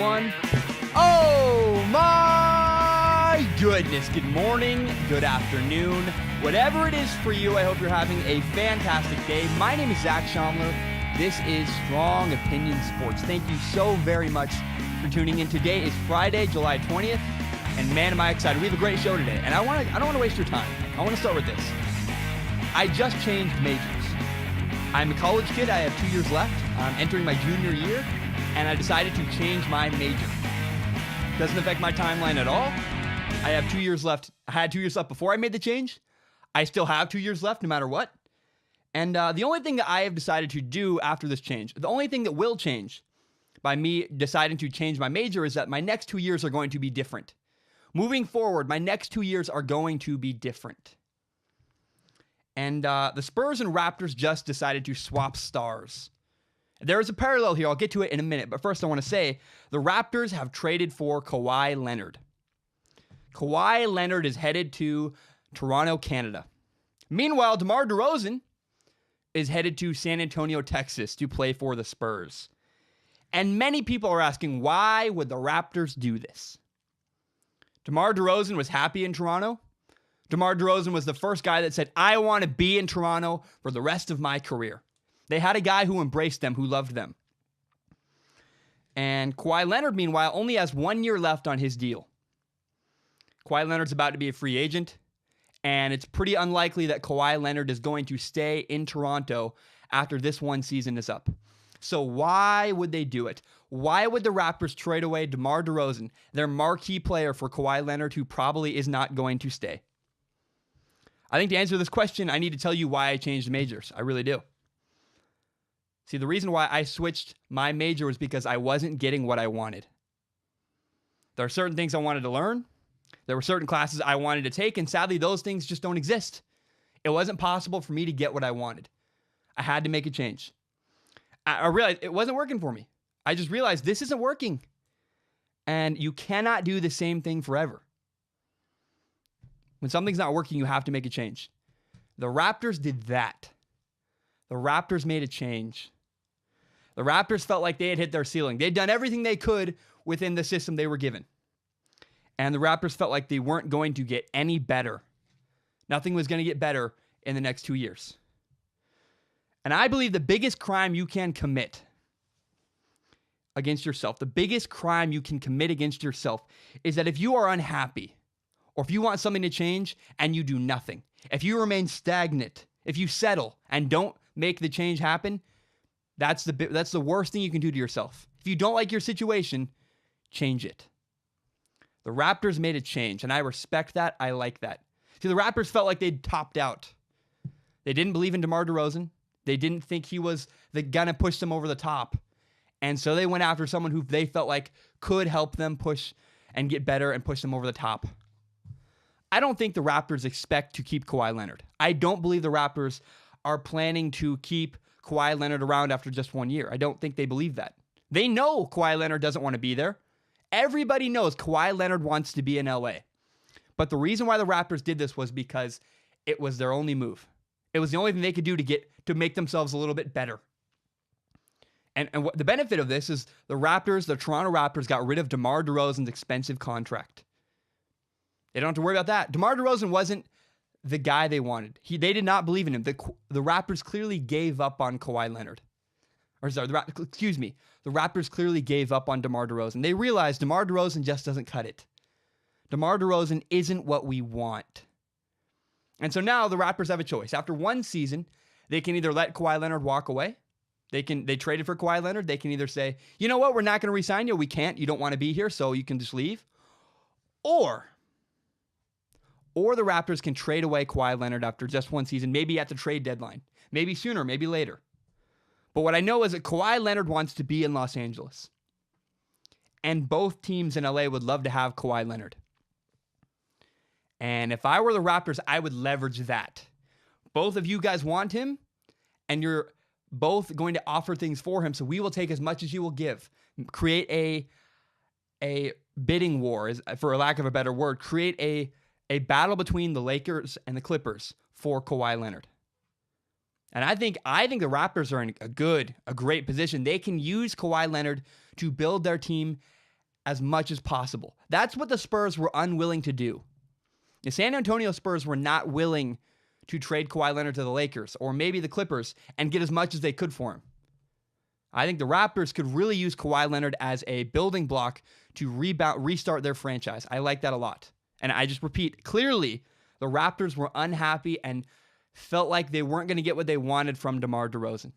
1. Oh my goodness. Good morning, good afternoon, whatever it is for you. I hope you're having a fantastic day. My name is Zach Schomler. This is Strong Opinion Sports. Thank you so very much for tuning in. Today is Friday, July 20th, and man, am I excited. We have a great show today, and I don't want to waste your time. I want to start with this. I just changed majors. I'm a college kid. I have 2 years left. I'm entering my junior year, and I decided to change my major. Doesn't affect my timeline at all. I have 2 years left. I had 2 years left before I made the change. I still have 2 years left no matter what. And the only thing that I have decided to do after this change, the only thing that will change by me deciding to change my major is that my next 2 years are going to be different. Moving forward, my next 2 years are going to be different. And the Spurs and Raptors just decided to swap stars. There is a parallel here. I'll get to it in a minute. But first, I want to say the Raptors have traded for Kawhi Leonard. Kawhi Leonard is headed to Toronto, Canada. Meanwhile, DeMar DeRozan is headed to San Antonio, Texas to play for the Spurs. And many people are asking, why would the Raptors do this? DeMar DeRozan was happy in Toronto. DeMar DeRozan was the first guy that said, I want to be in Toronto for the rest of my career. They had a guy who embraced them, who loved them. And Kawhi Leonard, meanwhile, only has 1 year left on his deal. Kawhi Leonard's about to be a free agent, and it's pretty unlikely that Kawhi Leonard is going to stay in Toronto after this one season is up. So why would they do it? Why would the Raptors trade away DeMar DeRozan, their marquee player, for Kawhi Leonard, who probably is not going to stay? I think to answer this question, I need to tell you why I changed majors. I really do. See, the reason why I switched my major was because I wasn't getting what I wanted. There are certain things I wanted to learn. There were certain classes I wanted to take, and sadly, those things just don't exist. It wasn't possible for me to get what I wanted. I had to make a change. I realized it wasn't working for me. I just realized this isn't working. And you cannot do the same thing forever. When something's not working, you have to make a change. The Raptors did that. The Raptors made a change. The Raptors felt like they had hit their ceiling. They'd done everything they could within the system they were given. And the Raptors felt like they weren't going to get any better. Nothing was going to get better in the next 2 years. And I believe the biggest crime you can commit against yourself, the biggest crime you can commit against yourself, is that if you are unhappy, or if you want something to change and you do nothing, if you remain stagnant, if you settle and don't make the change happen, that's the worst thing you can do to yourself. If you don't like your situation, change it. The Raptors made a change, and I respect that. I like that. See, the Raptors felt like they'd topped out. They didn't believe in DeMar DeRozan. They didn't think he was gonna push them over the top. And so they went after someone who they felt like could help them push and get better and push them over the top. I don't think the Raptors expect to keep Kawhi Leonard. I don't believe the Raptors are planning to keep Kawhi Leonard around after just 1 year. I don't think they believe that. They know Kawhi Leonard doesn't want to be there. Everybody knows Kawhi Leonard wants to be in LA. But the reason why the Raptors did this was because it was their only move. It was the only thing they could do to make themselves a little bit better. And what the benefit of this is the Toronto Raptors got rid of DeMar DeRozan's expensive contract. They don't have to worry about that. DeMar DeRozan wasn't the guy they wanted. They did not believe in him. The Raptors clearly gave up on Kawhi Leonard. The Raptors clearly gave up on DeMar DeRozan. They realized DeMar DeRozan just doesn't cut it. DeMar DeRozan isn't what we want. And so now the Raptors have a choice. After one season, they can either let Kawhi Leonard walk away. They traded for Kawhi Leonard. They can either say, you know what, we're not going to re-sign you. We can't. You don't want to be here, so you can just leave. Or the Raptors can trade away Kawhi Leonard after just one season, maybe at the trade deadline. Maybe sooner, maybe later. But what I know is that Kawhi Leonard wants to be in Los Angeles. And both teams in LA would love to have Kawhi Leonard. And if I were the Raptors, I would leverage that. Both of you guys want him, and you're both going to offer things for him, so we will take as much as you will give. Create a bidding war, for a lack of a better word. Create a battle between the Lakers and the Clippers for Kawhi Leonard. And I think the Raptors are in a great position. They can use Kawhi Leonard to build their team as much as possible. That's what the Spurs were unwilling to do. The San Antonio Spurs were not willing to trade Kawhi Leonard to the Lakers or maybe the Clippers and get as much as they could for him. I think the Raptors could really use Kawhi Leonard as a building block to restart their franchise. I like that a lot. And I just repeat, clearly, the Raptors were unhappy and felt like they weren't going to get what they wanted from DeMar DeRozan.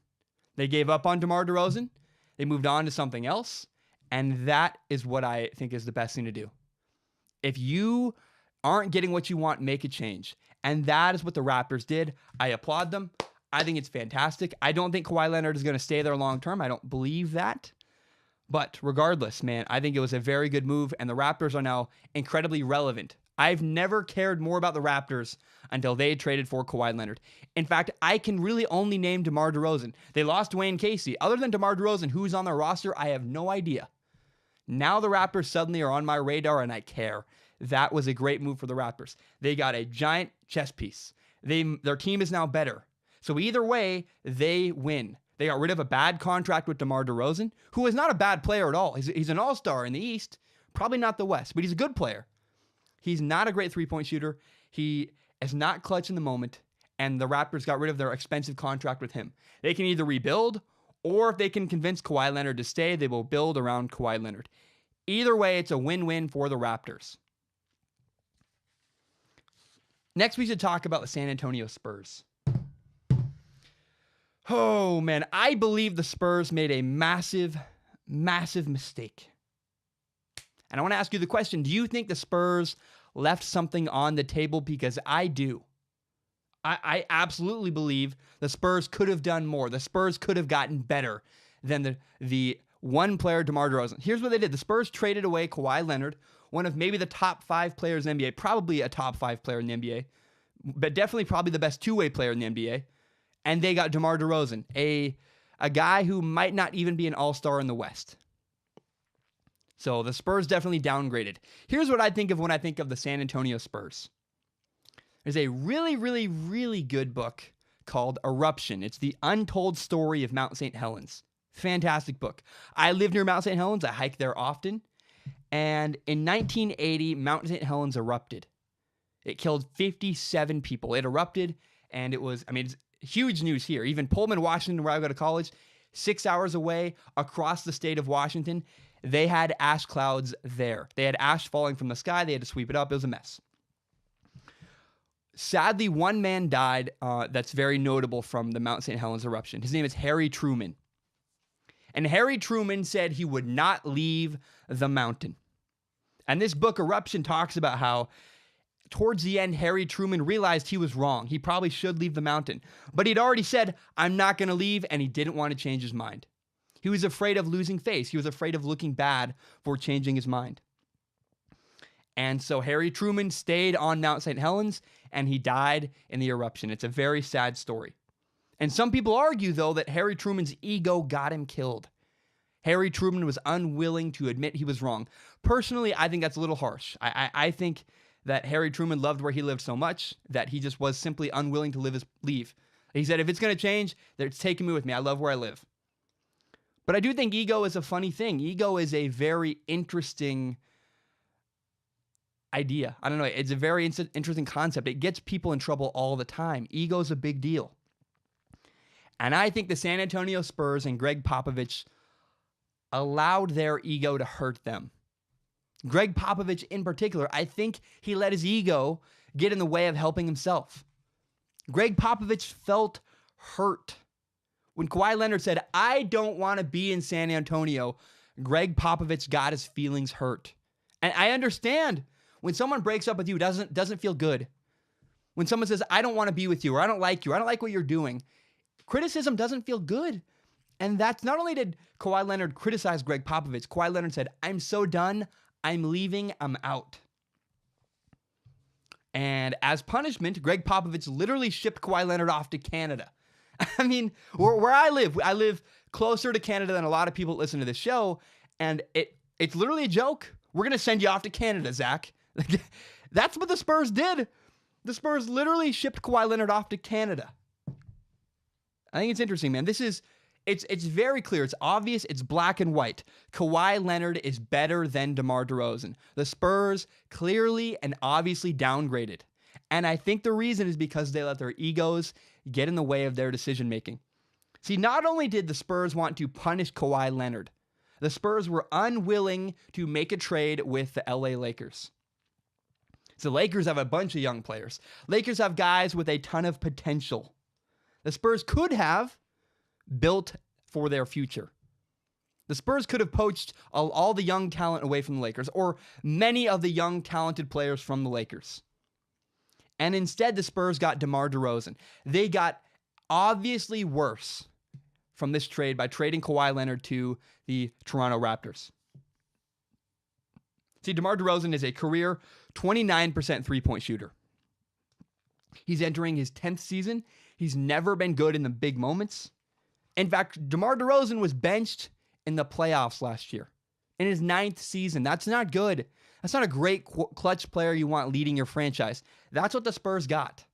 They gave up on DeMar DeRozan. They moved on to something else. And that is what I think is the best thing to do. If you aren't getting what you want, make a change. And that is what the Raptors did. I applaud them. I think it's fantastic. I don't think Kawhi Leonard is going to stay there long term. I don't believe that. But regardless, man, I think it was a very good move, and the Raptors are now incredibly relevant. I've never cared more about the Raptors until they traded for Kawhi Leonard. In fact, I can really only name DeMar DeRozan. They lost Dwayne Casey. Other than DeMar DeRozan, who's on their roster, I have no idea. Now the Raptors suddenly are on my radar, and I care. That was a great move for the Raptors. They got a giant chess piece. Their team is now better. So either way, they win. They got rid of a bad contract with DeMar DeRozan, who is not a bad player at all. He's an all-star in the East, probably not the West, but he's a good player. He's not a great three-point shooter. He is not clutch in the moment, and the Raptors got rid of their expensive contract with him. They can either rebuild, or if they can convince Kawhi Leonard to stay, they will build around Kawhi Leonard. Either way, it's a win-win for the Raptors. Next, we should talk about the San Antonio Spurs. Oh, man, I believe the Spurs made a massive, massive mistake. And I want to ask you the question, do you think the Spurs left something on the table? Because I do. I absolutely believe the Spurs could have done more. The Spurs could have gotten better than the one player, DeMar DeRozan. Here's what they did. The Spurs traded away Kawhi Leonard, one of maybe the top 5 players in the NBA, probably a top 5 player in the NBA, but definitely probably the best two-way player in the NBA. And they got DeMar DeRozan, a guy who might not even be an all-star in the West. So the Spurs definitely downgraded. Here's what I think of when I think of the San Antonio Spurs. There's a really, really, really good book called Eruption. It's the untold story of Mount St. Helens. Fantastic book. I live near Mount St. Helens. I hike there often. And in 1980, Mount St. Helens erupted. It killed 57 people. It erupted, and it was, it's huge news here. Even Pullman, Washington, where I go to college, 6 hours away across the state of Washington, they had ash clouds there. They had ash falling from the sky. They had to sweep it up. It was a mess. Sadly, one man died that's very notable from the Mount St. Helens eruption. His name is Harry Truman. And Harry Truman said he would not leave the mountain. And this book, Eruption, talks about how towards the end, Harry Truman realized he was wrong. He probably should leave the mountain. But he'd already said, I'm not going to leave, and he didn't want to change his mind. He was afraid of losing face. He was afraid of looking bad for changing his mind. And so Harry Truman stayed on Mount St. Helens, and he died in the eruption. It's a very sad story. And some people argue, though, that Harry Truman's ego got him killed. Harry Truman was unwilling to admit he was wrong. Personally, I think that's a little harsh. I think that Harry Truman loved where he lived so much that he just was simply unwilling to leave. He said, if it's going to change, it's taking me with me. I love where I live. But I do think ego is a funny thing. Ego is a very interesting idea. I don't know. It's a very interesting concept. It gets people in trouble all the time. Ego is a big deal. And I think the San Antonio Spurs and Greg Popovich allowed their ego to hurt them. Greg Popovich in particular, I think he let his ego get in the way of helping himself. Greg Popovich felt hurt. When Kawhi Leonard said, I don't want to be in San Antonio, Greg Popovich got his feelings hurt. And I understand when someone breaks up with you, doesn't feel good. When someone says, I don't want to be with you, or I don't like you, or I don't like what you're doing, criticism doesn't feel good. And that's not only did Kawhi Leonard criticize Greg Popovich, Kawhi Leonard said, I'm so done, I'm leaving, I'm out. And as punishment, Greg Popovich literally shipped Kawhi Leonard off to Canada. I mean, where I live closer to Canada than a lot of people that listen to this show, and it's literally a joke. We're going to send you off to Canada, Zach. That's what the Spurs did. The Spurs literally shipped Kawhi Leonard off to Canada. I think it's interesting, man. This is It's very clear. It's obvious. It's black and white. Kawhi Leonard is better than DeMar DeRozan. The Spurs clearly and obviously downgraded. And I think the reason is because they let their egos get in the way of their decision making. See, not only did the Spurs want to punish Kawhi Leonard, the Spurs were unwilling to make a trade with the LA Lakers. So Lakers have a bunch of young players. Lakers have guys with a ton of potential. The Spurs could have built for their future. The Spurs could have poached all the young talent away from the Lakers, or many of the young talented players from the Lakers. And instead, the Spurs got DeMar DeRozan. They got obviously worse from this trade by trading Kawhi Leonard to the Toronto Raptors. See, DeMar DeRozan is a career 29% three-point shooter. He's entering his 10th season. He's never been good in the big moments. In fact, DeMar DeRozan was benched in the playoffs last year in his 9th season. That's not good. That's not a great clutch player you want leading your franchise. That's what the Spurs got.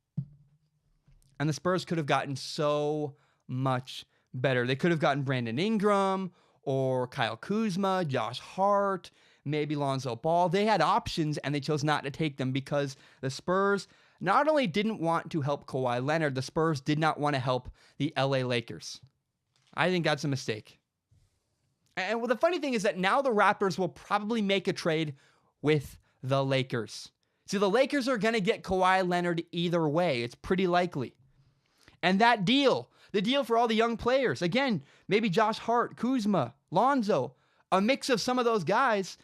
And the Spurs could have gotten so much better. They could have gotten Brandon Ingram or Kyle Kuzma, Josh Hart, maybe Lonzo Ball. They had options and they chose not to take them because the Spurs not only didn't want to help Kawhi Leonard, the Spurs did not want to help the LA Lakers. I think that's a mistake. And the funny thing is that now the Raptors will probably make a trade with the Lakers. See, the Lakers are going to get Kawhi Leonard either way. It's pretty likely. And that deal, the deal for all the young players, again, maybe Josh Hart, Kuzma, Lonzo, a mix of some of those guys,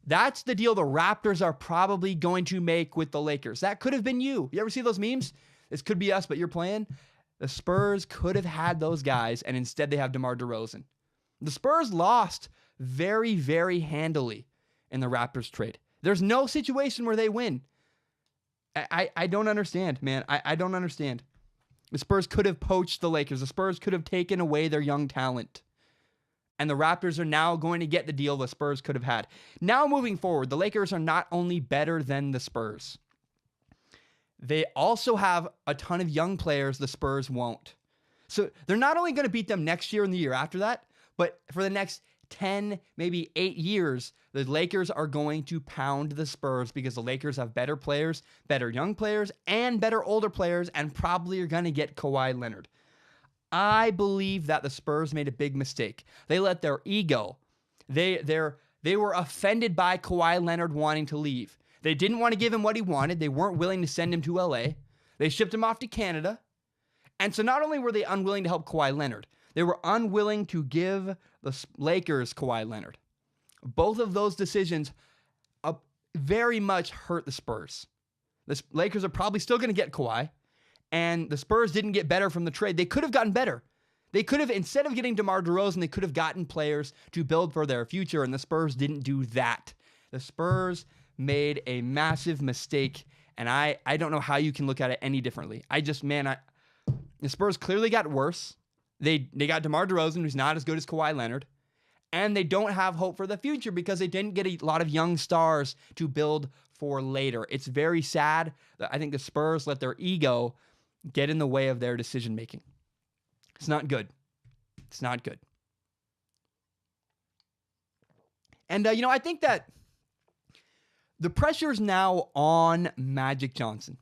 that's the deal the Raptors are probably going to make with the Lakers. That could have been you. You ever see those memes? This could be us, but you're playing. The Spurs could have had those guys, and instead they have DeMar DeRozan. The Spurs lost very, very handily in the Raptors trade. There's no situation where they win. I don't understand, man. I don't understand. The Spurs could have poached the Lakers. The Spurs could have taken away their young talent. And the Raptors are now going to get the deal the Spurs could have had. Now moving forward, the Lakers are not only better than the Spurs, they also have a ton of young players the Spurs won't. So they're not only going to beat them next year and the year after that, but for the next 10, maybe 8 years, the Lakers are going to pound the Spurs because the Lakers have better players, better young players, and better older players, and probably are going to get Kawhi Leonard. I believe that the Spurs made a big mistake. They let their ego, they were offended by Kawhi Leonard wanting to leave. They didn't want to give him what he wanted. They weren't willing to send him to LA. They shipped him off to Canada. And so not only were they unwilling to help Kawhi Leonard, they were unwilling to give the Lakers Kawhi Leonard. Both of those decisions very much hurt the Spurs. The Lakers are probably still going to get Kawhi, and the Spurs didn't get better from the trade. They could have gotten better. They could have, instead of getting DeMar DeRozan, they could have gotten players to build for their future, and the Spurs didn't do that. The Spurs made a massive mistake, and I don't know how you can look at it any differently. The Spurs clearly got worse. They got DeMar DeRozan, who's not as good as Kawhi Leonard, and they don't have hope for the future because they didn't get a lot of young stars to build for later. It's very sad that I think the Spurs let their ego get in the way of their decision making. It's not good. It's not good. And, I think that the pressure is now on Magic Johnson.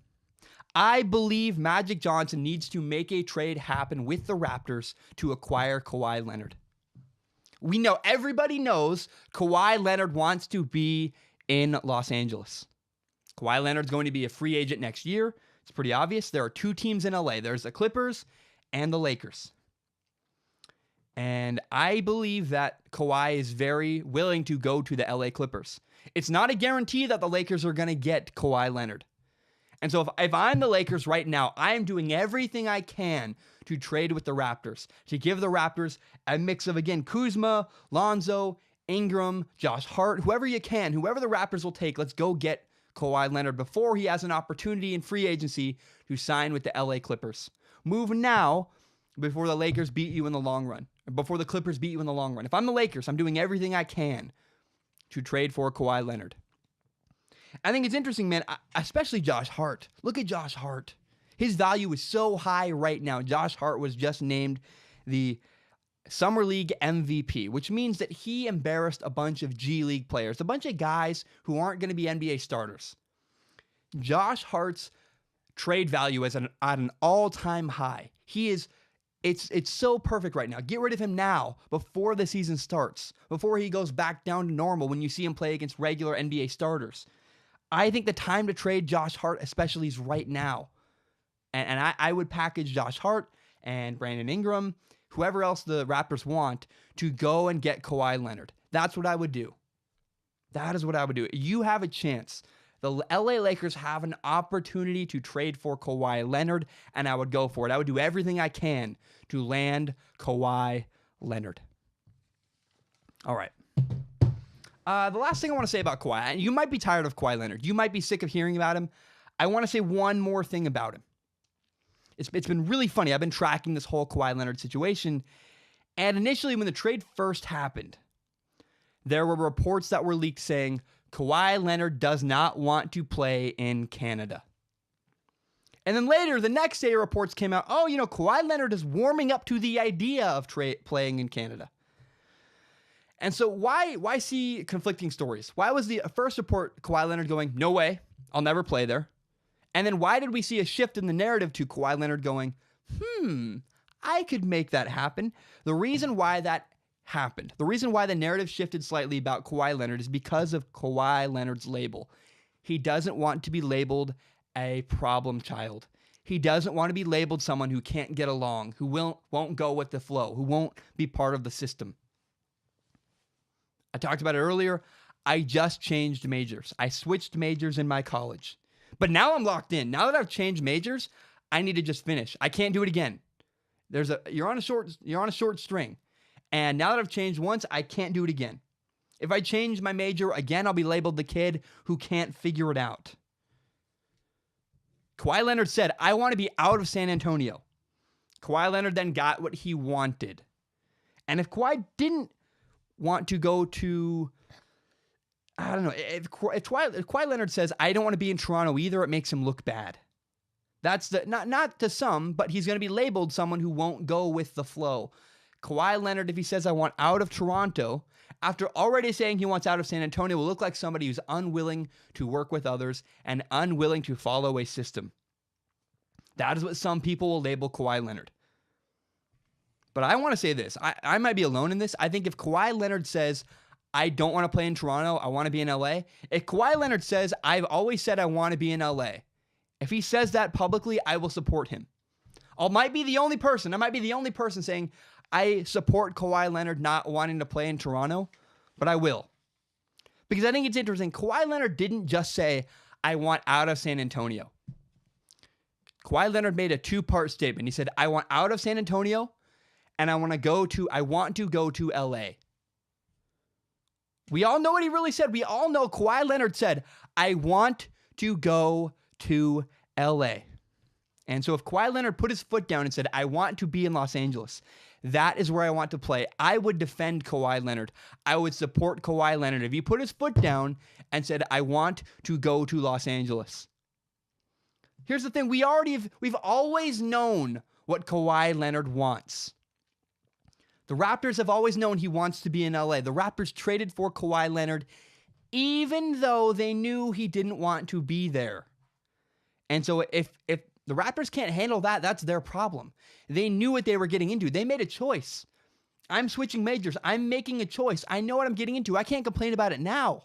I believe Magic Johnson needs to make a trade happen with the Raptors to acquire Kawhi Leonard. We know, everybody knows Kawhi Leonard wants to be in Los Angeles. Kawhi Leonard's going to be a free agent next year. It's pretty obvious. There are two teams in LA. There's the Clippers and the Lakers. And I believe that Kawhi is very willing to go to the LA Clippers. It's not a guarantee that the Lakers are going to get Kawhi Leonard. And so if I'm the Lakers right now, I am doing everything I can to trade with the Raptors, to give the Raptors a mix of, again, Kuzma, Lonzo, Ingram, Josh Hart, whoever you can, whoever the Raptors will take, let's go get Kawhi Leonard before he has an opportunity in free agency to sign with the LA Clippers. Move now before the Lakers beat you in the long run, or before the Clippers beat you in the long run. If I'm the Lakers, I'm doing everything I can to trade for Kawhi Leonard. I think it's interesting, man, especially Josh Hart. Look at Josh Hart. His value is so high right now. Josh Hart was just named the Summer League MVP, which means that he embarrassed a bunch of G League players, a bunch of guys who aren't going to be NBA starters. Josh Hart's trade value is at an all-time high. It's so perfect right now. Get rid of him now before the season starts, before he goes back down to normal when you see him play against regular NBA starters. I think the time to trade Josh Hart especially is right now. And I would package Josh Hart and Brandon Ingram, whoever else the Raptors want, to go and get Kawhi Leonard. That's what I would do. That is what I would do. You have a chance. The LA Lakers have an opportunity to trade for Kawhi Leonard, and I would go for it. I would do everything I can to land Kawhi Leonard. All right. The last thing I want to say about Kawhi, and you might be tired of Kawhi Leonard. You might be sick of hearing about him. I want to say one more thing about him. It's been really funny. I've been tracking this whole Kawhi Leonard situation, and initially when the trade first happened, there were reports that were leaked saying Kawhi Leonard does not want to play in Canada. And then later, the next day, reports came out, Kawhi Leonard is warming up to the idea of playing in Canada. And so why see conflicting stories? Why was the first report Kawhi Leonard going, no way, I'll never play there? And then why did we see a shift in the narrative to Kawhi Leonard going, I could make that happen? The reason why that happened, the reason why the narrative shifted slightly about Kawhi Leonard is because of Kawhi Leonard's label. He doesn't want to be labeled a problem child. He doesn't want to be labeled someone who can't get along, who won't go with the flow, who won't be part of the system. I talked about it earlier. I just changed majors. I switched majors in my college. But now I'm locked in. Now that I've changed majors, I need to just finish. I can't do it again. You're on a short string. And now that I've changed once, I can't do it again. If I change my major again, I'll be labeled the kid who can't figure it out. Kawhi Leonard said, I want to be out of San Antonio. Kawhi Leonard then got what he wanted. And if Kawhi didn't want to go to, I don't know, if Kawhi Leonard says, I don't want to be in Toronto either, it makes him look bad. That's not to some, but he's going to be labeled someone who won't go with the flow. Kawhi Leonard, if he says, I want out of Toronto, after already saying he wants out of San Antonio, will look like somebody who's unwilling to work with others and unwilling to follow a system. That is what some people will label Kawhi Leonard. But I want to say this. I might be alone in this. I think if Kawhi Leonard says, I don't want to play in Toronto, I want to be in LA. If Kawhi Leonard says, I've always said I want to be in LA, if he says that publicly, I will support him. I might be the only person saying, I support Kawhi Leonard not wanting to play in Toronto, but I will. Because I think it's interesting. Kawhi Leonard didn't just say, I want out of San Antonio. Kawhi Leonard made a two-part statement. He said, I want out of San Antonio, and I want to go to LA. We all know what he really said. We all know Kawhi Leonard said, I want to go to LA. And so if Kawhi Leonard put his foot down and said, I want to be in Los Angeles, that is where I want to play, I would defend Kawhi Leonard. I would support Kawhi Leonard if he put his foot down and said, I want to go to Los Angeles. Here's the thing. We've always known what Kawhi Leonard wants. The Raptors have always known he wants to be in LA. The Raptors traded for Kawhi Leonard even though they knew he didn't want to be there. And so if the Raptors can't handle that, that's their problem. They knew what they were getting into. They made a choice. I'm switching majors. I'm making a choice. I know what I'm getting into. I can't complain about it now.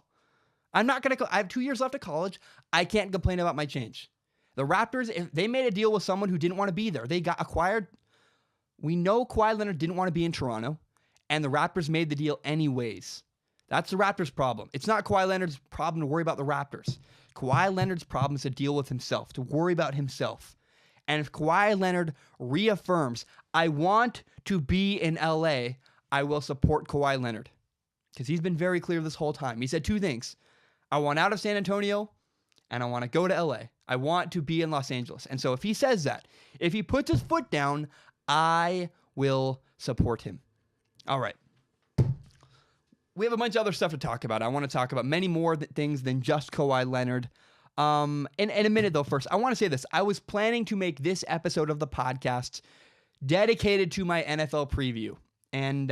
I have 2 years left of college. I can't complain about my change. The Raptors, if they made a deal with someone who didn't want to be there, they got acquired. We know Kawhi Leonard didn't want to be in Toronto, and the Raptors made the deal anyways. That's the Raptors' problem. It's not Kawhi Leonard's problem to worry about the Raptors. Kawhi Leonard's problem is to deal with himself, to worry about himself. And if Kawhi Leonard reaffirms, I want to be in LA, I will support Kawhi Leonard. Because he's been very clear this whole time. He said two things. I want out of San Antonio, and I want to go to LA. I want to be in Los Angeles. And so if he says that, if he puts his foot down, I will support him. All right. We have a bunch of other stuff to talk about. I want to talk about many more things than just Kawhi Leonard. In a minute, though, first, I want to say this. I was planning to make this episode of the podcast dedicated to my NFL preview. And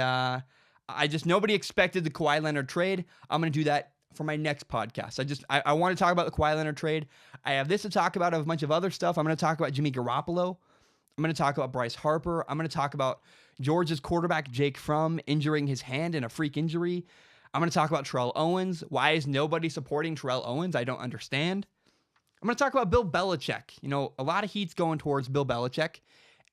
nobody expected the Kawhi Leonard trade. I'm going to do that for my next podcast. I want to talk about the Kawhi Leonard trade. I have this to talk about, a bunch of other stuff. I'm going to talk about Jimmy Garoppolo. I'm going to talk about Bryce Harper. I'm going to talk about Georgia's quarterback, Jake Fromm, injuring his hand in a freak injury. I'm going to talk about Terrell Owens. Why is nobody supporting Terrell Owens? I don't understand. I'm going to talk about Bill Belichick. A lot of heat's going towards Bill Belichick,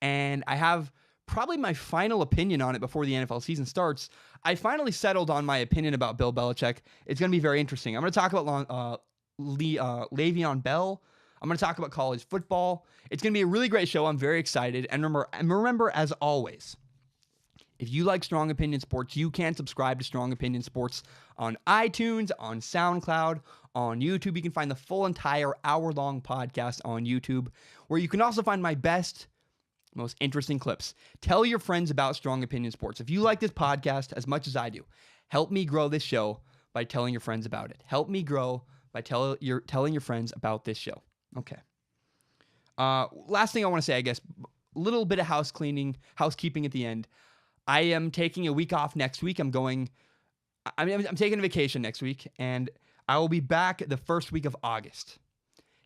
and I have probably my final opinion on it before the NFL season starts. I finally settled on my opinion about Bill Belichick. It's going to be very interesting. I'm going to talk about Le'Veon Bell. I'm going to talk about college football. It's going to be a really great show. I'm very excited. And remember, as always, if you like Strong Opinion Sports, you can subscribe to Strong Opinion Sports on iTunes, on SoundCloud, on YouTube. You can find the full entire hour-long podcast on YouTube, where you can also find my best, most interesting clips. Tell your friends about Strong Opinion Sports. If you like this podcast as much as I do, help me grow this show by telling your friends about it. Help me grow by telling your friends about this show. Okay. Last thing I want to say, I guess, a little bit of housekeeping at the end. I am taking a week off next week. I'm taking a vacation next week, and I will be back the first week of August.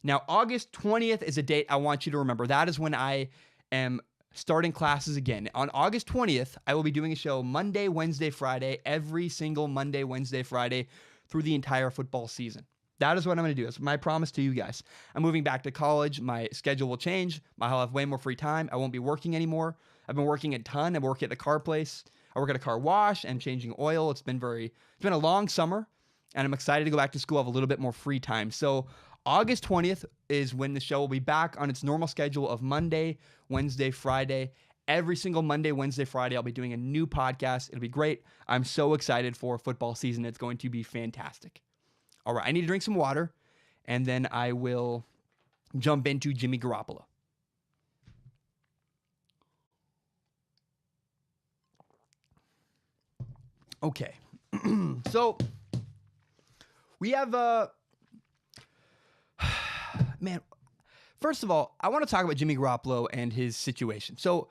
Now, August 20th is a date I want you to remember. That is when I am starting classes again. On August 20th, I will be doing a show Monday, Wednesday, Friday, every single Monday, Wednesday, Friday through the entire football season. That is what I'm going to do. It's my promise to you guys. I'm moving back to college. My schedule will change. I'll have way more free time. I won't be working anymore. I've been working a ton. I work at the car place. I work at a car wash and changing oil. It's been a long summer, and I'm excited to go back to school, have a little bit more free time. So August 20th is when the show will be back on its normal schedule of Monday, Wednesday, Friday. Every single Monday, Wednesday, Friday, I'll be doing a new podcast. It'll be great. I'm so excited for football season. It's going to be fantastic. All right, I need to drink some water, and then I will jump into Jimmy Garoppolo. Okay, so we have man. First of all, I want to talk about Jimmy Garoppolo and his situation. So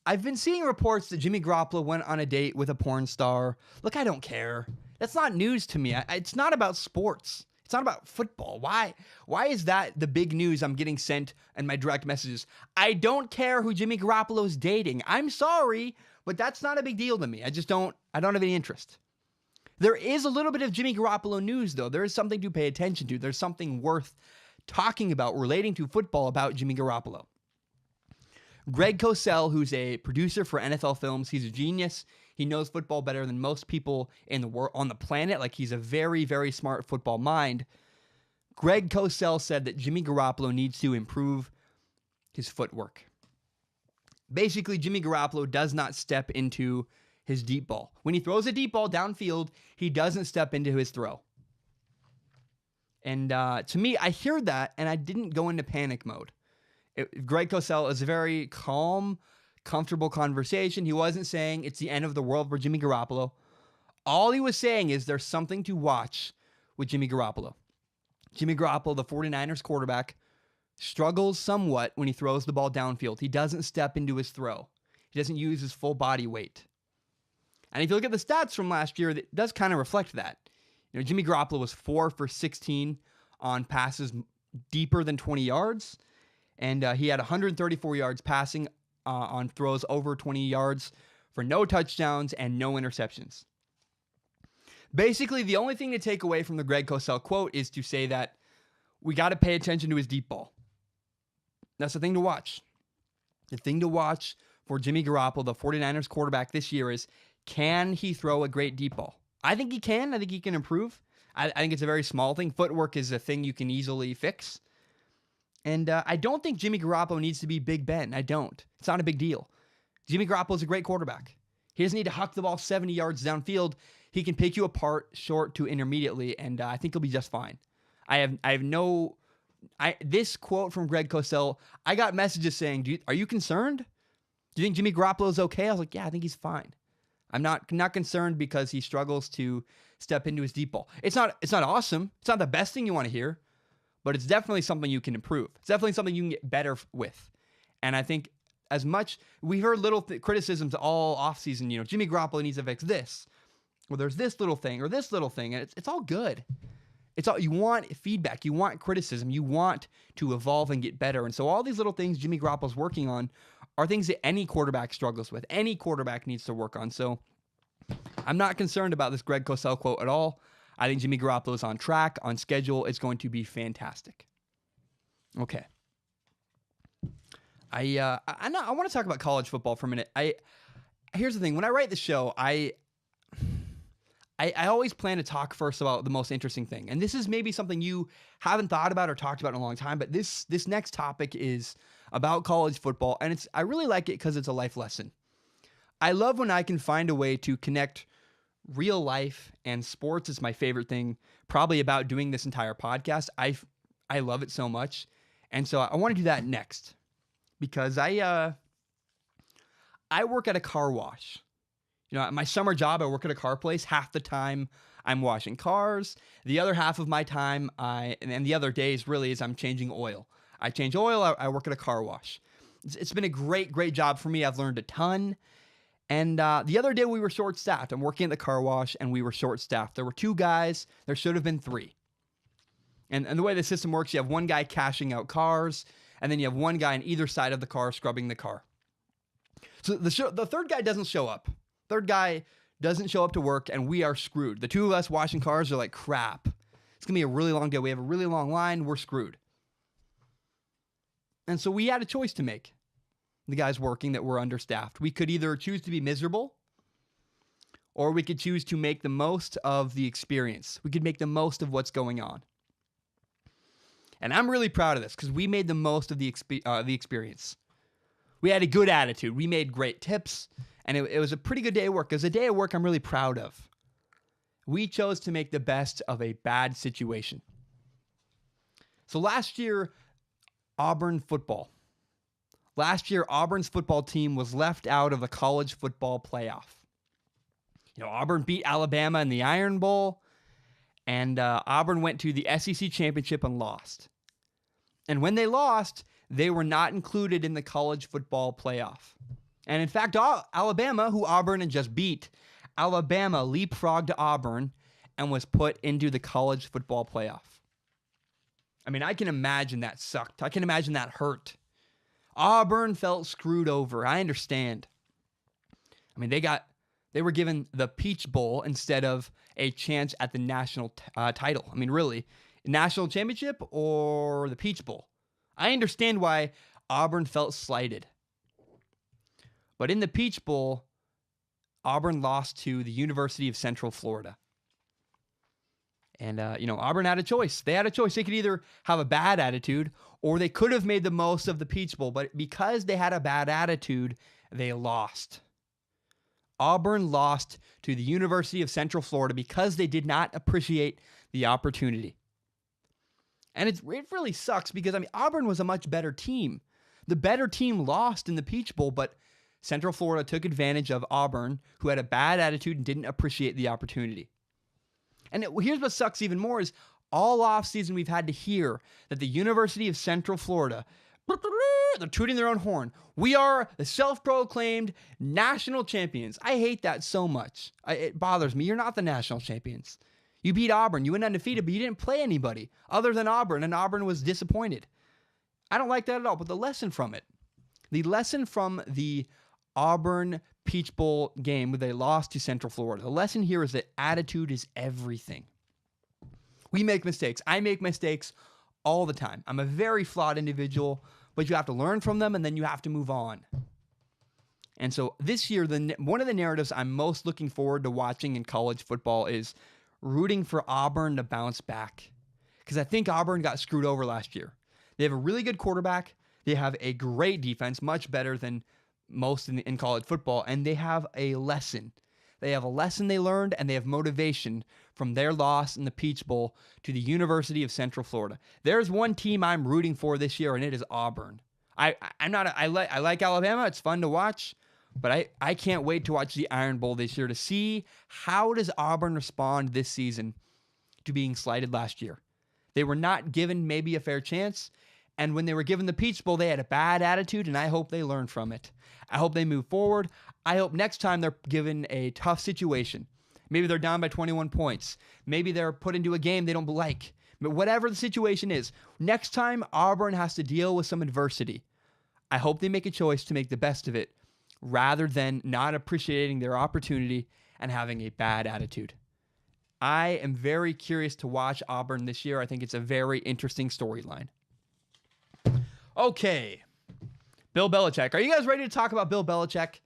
I've been seeing reports that Jimmy Garoppolo went on a date with a porn star. Look, I don't care. That's not news to me. It's not about sports. It's not about football. Why is that the big news I'm getting sent in my direct messages? I don't care who Jimmy Garoppolo is dating. I'm sorry, but that's not a big deal to me. I don't have any interest. There is a little bit of Jimmy Garoppolo news, though. There is something to pay attention to. There's something worth talking about relating to football about Jimmy Garoppolo. Greg Cosell, who's a producer for NFL Films, he's a genius. He knows football better than most people in the world on the planet. Like, he's a very, very smart football mind. Greg Cosell said that Jimmy Garoppolo needs to improve his footwork. Basically, Jimmy Garoppolo does not step into his deep ball. When he throws a deep ball downfield, he doesn't step into his throw. And to me, I hear that, and I didn't go into panic mode. Greg Cosell is a very calm, comfortable conversation. He wasn't saying it's the end of the world for Jimmy Garoppolo. All he was saying is there's something to watch with Jimmy Garoppolo. Jimmy Garoppolo, the 49ers quarterback, struggles somewhat when he throws the ball downfield. He doesn't step into his throw. He doesn't use his full body weight. And if you look at the stats from last year, it does kind of reflect that. Jimmy Garoppolo was 4 for 16 on passes deeper than 20 yards. And he had 134 yards passing on throws over 20 yards for no touchdowns and no interceptions. Basically, the only thing to take away from the Greg Cosell quote is to say that we got to pay attention to his deep ball. That's the thing to watch. The thing to watch for Jimmy Garoppolo, the 49ers quarterback this year, is can he throw a great deep ball? I think he can. I think he can improve. I think it's a very small thing. Footwork is a thing you can easily fix. And I don't think Jimmy Garoppolo needs to be Big Ben. I don't. It's not a big deal. Jimmy Garoppolo is a great quarterback. He doesn't need to huck the ball 70 yards downfield. He can pick you apart short to intermediately, and I think he'll be just fine. This quote from Greg Cosell, I got messages saying, are you concerned? Do you think Jimmy Garoppolo is okay? I was like, yeah, I think he's fine. I'm not concerned because he struggles to step into his deep ball. It's not awesome. It's not the best thing you want to hear, but it's definitely something you can improve. It's definitely something you can get better with. And I think as much. We heard little criticisms all offseason. Jimmy Garoppolo needs to fix this. Well, there's this little thing or this little thing, and it's all good. It's all, you want feedback, you want criticism, you want to evolve and get better. And so all these little things Jimmy Garoppolo's working on are things that any quarterback struggles with. Any quarterback needs to work on. So I'm not concerned about this Greg Cosell quote at all. I think Jimmy Garoppolo is on track, on schedule. It's going to be fantastic. Okay. I want to talk about college football for a minute. Here's the thing. When I write the show, I always plan to talk first about the most interesting thing. And this is maybe something you haven't thought about or talked about in a long time, but this next topic is about college football, and I really like it because it's a life lesson. I love when I can find a way to connect real life, and sports is my favorite thing probably about doing this entire podcast. I love it so much. And so I want to do that next because I work at a car wash. At my summer job, I work at a car place. Half the time I'm washing cars. The other half of my time, and the other days really, is I'm changing oil. I change oil. I work at a car wash. It's been a great, great job for me. I've learned a ton. And the other day we were short-staffed. I'm working at the car wash, and we were short-staffed. There were 2 guys. There should have been 3. And the way the system works, you have one guy cashing out cars, and then you have one guy on either side of the car scrubbing the car. So the third guy doesn't show up. Third guy doesn't show up to work, and we are screwed. The 2 of us washing cars are like, crap. It's going to be a really long day. We have a really long line. We're screwed. And so we had a choice to make. The guys working that were understaffed. We could either choose to be miserable, or we could choose to make the most of the experience. We could make the most of what's going on. And I'm really proud of this because we made the most of the experience. We had a good attitude. We made great tips, and it was a pretty good day of work. It was a day of work I'm really proud of. We chose to make the best of a bad situation. So last year, Auburn's football team was left out of the college football playoff. Auburn beat Alabama in the Iron Bowl, and Auburn went to the SEC championship and lost. And when they lost, they were not included in the college football playoff. And in fact, Alabama, who Auburn had just beat, Alabama leapfrogged Auburn and was put into the college football playoff. I mean, I can imagine that sucked. I can imagine that hurt. Auburn felt screwed over. I understand. I mean, they were given the Peach Bowl instead of a chance at the national title. I mean, really, national championship or the Peach Bowl? I understand why Auburn felt slighted. But in the Peach Bowl, Auburn lost to the University of Central Florida. And, Auburn had a choice. They had a choice. They could either have a bad attitude or they could have made the most of the Peach Bowl. But because they had a bad attitude, they lost. Auburn lost to the University of Central Florida because they did not appreciate the opportunity. And it really sucks because, Auburn was a much better team. The better team lost in the Peach Bowl, but Central Florida took advantage of Auburn, who had a bad attitude and didn't appreciate the opportunity. And here's what sucks even more is all offseason we've had to hear that the University of Central Florida, they're tooting their own horn. We are the self-proclaimed national champions. I hate that so much. It bothers me. You're not the national champions. You beat Auburn. You went undefeated, but you didn't play anybody other than Auburn, and Auburn was disappointed. I don't like that at all, but the lesson from the Auburn Peach Bowl game where they lost to Central Florida, the lesson here is that attitude is everything. We make mistakes. I make mistakes all the time. I'm a very flawed individual, but you have to learn from them and then you have to move on. And so this year, one of the narratives I'm most looking forward to watching in college football is rooting for Auburn to bounce back. Because I think Auburn got screwed over last year. They have a really good quarterback. They have a great defense, much better than most in college football, and they have a lesson. They have a lesson they learned, and they have motivation from their loss in the Peach Bowl to the University of Central Florida. There's one team I'm rooting for this year, and it is Auburn. I like Alabama. It's fun to watch, but I can't wait to watch the Iron Bowl this year to see how does Auburn respond this season to being slighted last year. They were not given maybe a fair chance, And when they were given the Peach Bowl, they had a bad attitude, and I hope they learn from it. I hope they move forward. I hope next time they're given a tough situation. Maybe they're down by 21 points. Maybe they're put into a game they don't like. But whatever the situation is, next time Auburn has to deal with some adversity, I hope they make a choice to make the best of it rather than not appreciating their opportunity and having a bad attitude. I am very curious to watch Auburn this year. I think it's a very interesting storyline. Okay. Bill Belichick. Are you guys ready to talk about Bill Belichick?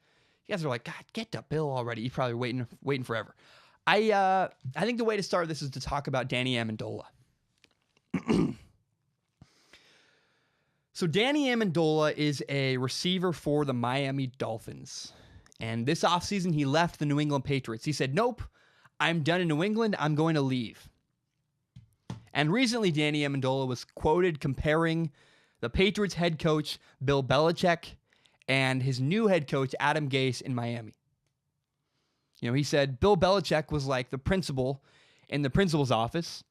You guys are like, God, get to Bill already. You're probably waiting forever. I think the way to start this is to talk about Danny Amendola. So Danny Amendola is a receiver for the Miami Dolphins. And this offseason, he left the New England Patriots. He said, nope, I'm done in New England. I'm going to leave. And recently, Danny Amendola was quoted comparing the Patriots head coach, Bill Belichick, and his new head coach, Adam Gase, in Miami. You know, he said Bill Belichick was like the principal in the principal's office.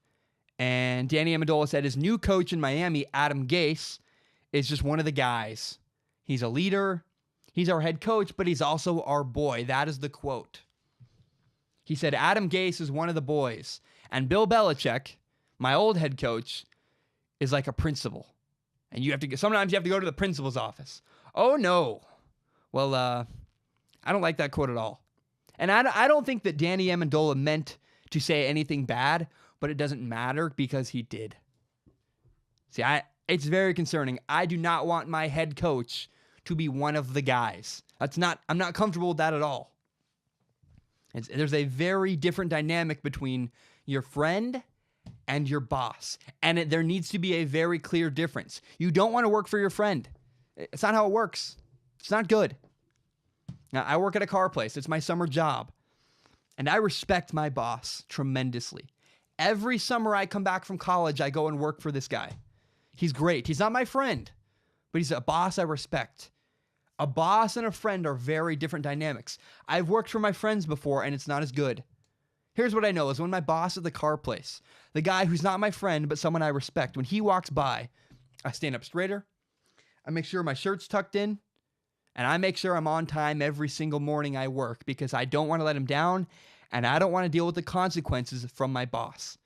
And Danny Amendola said his new coach in Miami, Adam Gase, is just one of the guys. He's a leader. He's our head coach, but he's also our boy. That is the quote. He said Adam Gase is one of the boys. And Bill Belichick, my old head coach, is like a principal. And sometimes you have to go to the principal's office. Oh, no. Well, I don't like that quote at all. And I don't think that Danny Amendola meant to say anything bad, but it doesn't matter because he did. See, it's very concerning. I do not want my head coach to be one of the guys. I'm not comfortable with that at all. There's a very different dynamic between your friend and your boss. And there needs to be a very clear difference. You don't want to work for your friend. It's not how it works. It's not good. Now, I work at a car place. It's my summer job. And I respect my boss tremendously. Every summer I come back from college, I go and work for this guy. He's great. He's not my friend, but he's a boss I respect. A boss and a friend are very different dynamics. I've worked for my friends before, and it's not as good. Here's what I know is when my boss at the car place, the guy who's not my friend, but someone I respect, when he walks by, I stand up straighter. I make sure my shirt's tucked in, and I make sure I'm on time every single morning I work because I don't want to let him down, and I don't want to deal with the consequences from my boss.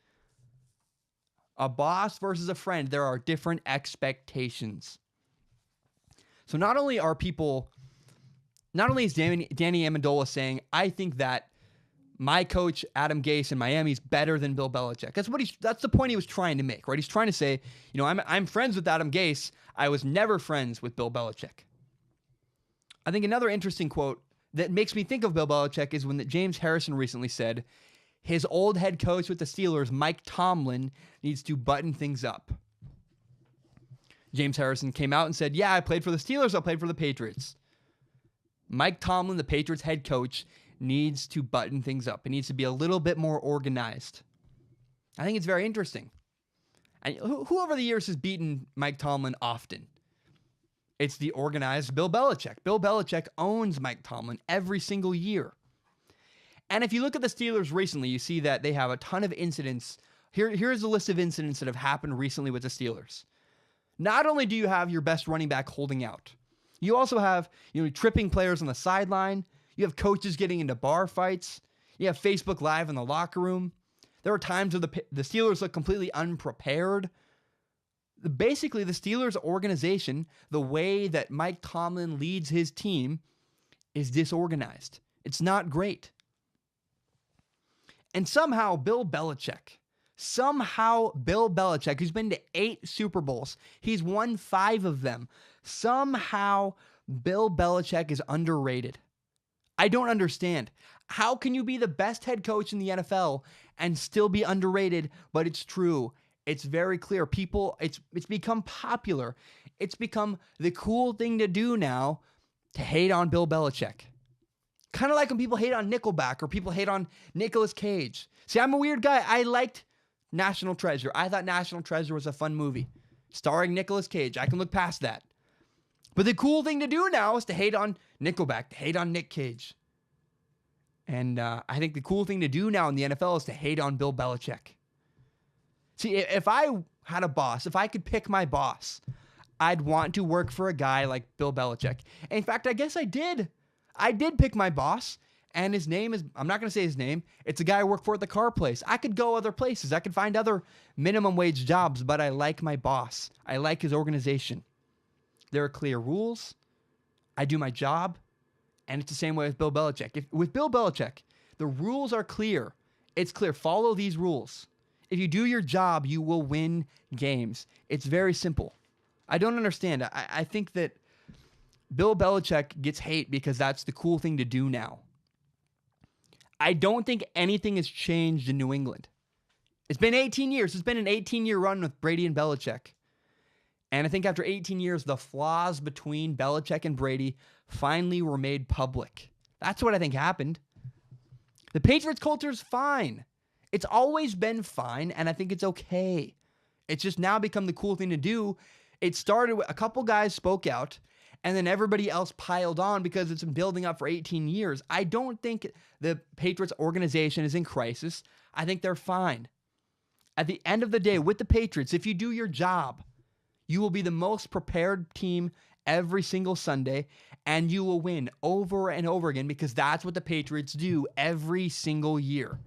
A boss versus a friend, there are different expectations. So not only is Danny Amendola saying, I think that my coach, Adam Gase in Miami, is better than Bill Belichick. That's the point he was trying to make, right? He's trying to say, you know, I'm friends with Adam Gase. I was never friends with Bill Belichick. I think another interesting quote that makes me think of Bill Belichick is when James Harrison recently said, his old head coach with the Steelers, Mike Tomlin, needs to button things up. James Harrison came out and said, yeah, I played for the Steelers, I played for the Patriots. Mike Tomlin, the Patriots head coach, needs to button things up. It needs to be a little bit more organized. I think it's very interesting. And who over the years has beaten Mike Tomlin often? It's the organized Bill Belichick. Bill Belichick owns Mike Tomlin every single year. And if you look at the Steelers recently, you see that they have a ton of incidents. Here's a list of incidents that have happened recently with the Steelers. Not only do you have your best running back holding out, you also have, tripping players on the sideline. You have coaches getting into bar fights. You have Facebook Live in the locker room. There are times where the Steelers look completely unprepared. Basically, the Steelers organization, the way that Mike Tomlin leads his team, is disorganized. It's not great. And somehow Bill Belichick, who's been to 8 Super Bowls, he's won 5 of them. Somehow Bill Belichick is underrated. I don't understand. How can you be the best head coach in the NFL and still be underrated? But it's true. It's very clear. It's become popular. It's become the cool thing to do now to hate on Bill Belichick. Kind of like when people hate on Nickelback or people hate on Nicolas Cage. See, I'm a weird guy. I liked National Treasure. I thought National Treasure was a fun movie starring Nicolas Cage. I can look past that. But the cool thing to do now is to hate on Nickelback, to hate on Nick Cage. And I think the cool thing to do now in the NFL is to hate on Bill Belichick. See, if I had a boss, if I could pick my boss, I'd want to work for a guy like Bill Belichick. In fact, I guess I did. I did pick my boss, and his name is, I'm not going to say his name. It's a guy I work for at the car place. I could go other places. I could find other minimum wage jobs, but I like my boss. I like his organization. There are clear rules. I do my job, and it's the same way with Bill Belichick. With Bill Belichick, the rules are clear. It's clear. Follow these rules. If you do your job, you will win games. It's very simple. I don't understand. I think that Bill Belichick gets hate because that's the cool thing to do now. I don't think anything has changed in New England. It's been 18 years. It's been an 18-year run with Brady and Belichick. And I think after 18 years, the flaws between Belichick and Brady finally were made public. That's what I think happened. The Patriots culture is fine. It's always been fine, and I think it's okay. It's just now become the cool thing to do. It started with a couple guys spoke out, and then everybody else piled on because it's been building up for 18 years. I don't think the Patriots organization is in crisis. I think they're fine. At the end of the day, with the Patriots, if you do your job, you will be the most prepared team every single Sunday, and you will win over and over again because that's what the Patriots do every single year.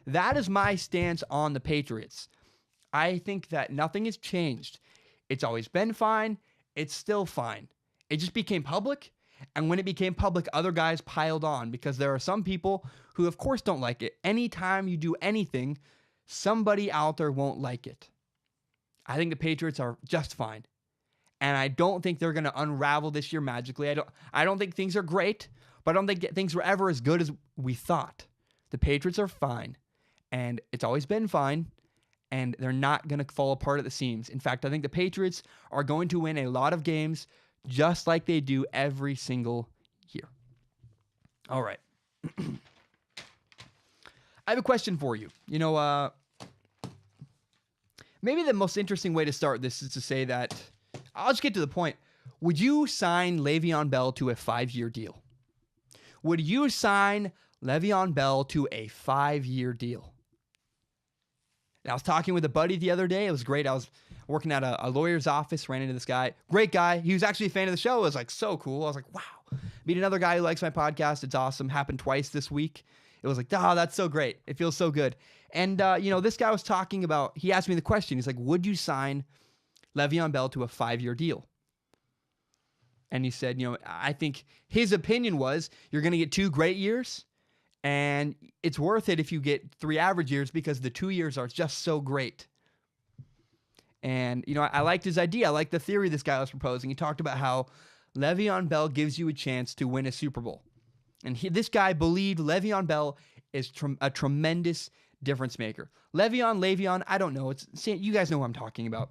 That is my stance on the Patriots. I think that nothing has changed. It's always been fine. It's still fine. It just became public, and when it became public, other guys piled on because there are some people who, of course, don't like it. Anytime you do anything, somebody out there won't like it. I think the Patriots are just fine, and I don't think they're going to unravel this year magically. I don't think things are great, but I don't think things were ever as good as we thought. The Patriots are fine, and it's always been fine, and they're not going to fall apart at the seams. In fact, I think the Patriots are going to win a lot of games just like they do every single year. All right. I have a question for you. Maybe the most interesting way to start this is to say that, I'll just get to the point. Would you sign Le'Veon Bell to a 5-year deal? Would you sign Le'Veon Bell to a 5-year deal? And I was talking with a buddy the other day. It was great. I was working at a lawyer's office, ran into this guy. Great guy. He was actually a fan of the show. It was like so cool. I was like, wow. Meet another guy who likes my podcast. It's awesome. Happened twice this week. It was like, that's so great. It feels so good. And, this guy was talking about, he asked me the question. He's like, would you sign Le'Veon Bell to a 5-year deal? And he said, I think his opinion was you're going to get 2 great years, and it's worth it if you get 3 average years because the 2 years are just so great. And, I liked his idea. I liked the theory this guy was proposing. He talked about how Le'Veon Bell gives you a chance to win a Super Bowl. And this guy believed Le'Veon Bell is a tremendous difference maker. Le'Veon, I don't know. You guys know who I'm talking about.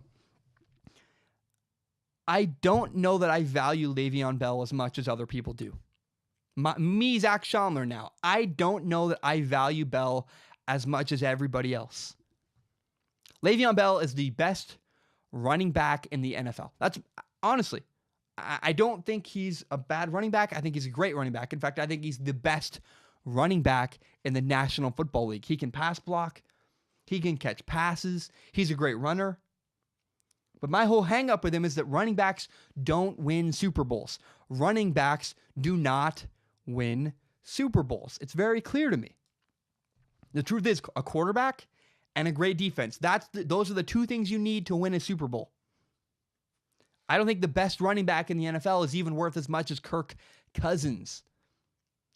I don't know that I value Le'Veon Bell as much as other people do. Me, Zach Schomler now. I don't know that I value Bell as much as everybody else. Le'Veon Bell is the best running back in the NFL. That's honestly, I don't think he's a bad running back. I think he's a great running back. In fact, I think he's the best running back in the National Football League. He can pass block. He can catch passes. He's a great runner. But my whole hang up with him is that running backs don't win Super Bowls. Running backs do not win Super Bowls. It's very clear to me. The truth is, a quarterback and a great defense. Those are the 2 things you need to win a Super Bowl. I don't think the best running back in the NFL is even worth as much as Kirk Cousins.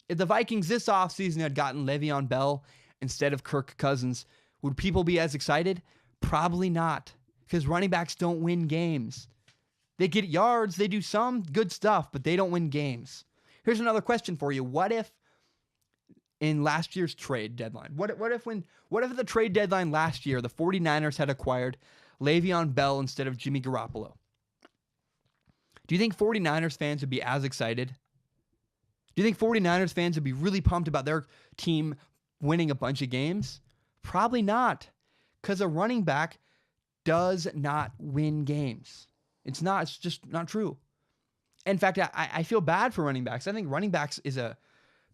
If the Vikings this offseason had gotten Le'Veon Bell instead of Kirk Cousins, would people be as excited? Probably not, because running backs don't win games. They get yards, they do some good stuff, but they don't win games. Here's another question for you. What if in last year's trade deadline, what if the trade deadline last year, the 49ers had acquired Le'Veon Bell instead of Jimmy Garoppolo? Do you think 49ers fans would be as excited? Do you think 49ers fans would be really pumped about their team winning a bunch of games? Probably not, because a running back does not win games. It's just not true. In fact, I feel bad for running backs. I think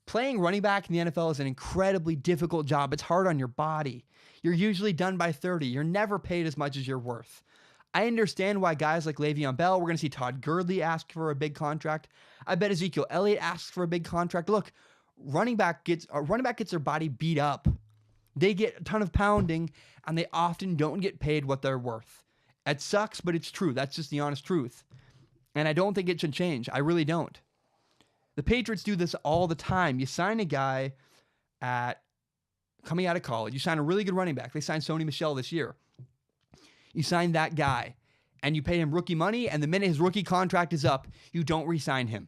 playing running back in the NFL is an incredibly difficult job. It's hard on your body. You're usually done by 30. You're never paid as much as you're worth. I understand why guys like Le'Veon Bell, we're going to see Todd Gurley ask for a big contract. I bet Ezekiel Elliott asks for a big contract. Look, running back gets their body beat up. They get a ton of pounding, and they often don't get paid what they're worth. It sucks, but it's true. That's just the honest truth. And I don't think it should change. I really don't. The Patriots do this all the time. You sign a guy coming out of college. You sign a really good running back. They signed Sony Michel this year. You sign that guy, and you pay him rookie money, and the minute his rookie contract is up, you don't re-sign him.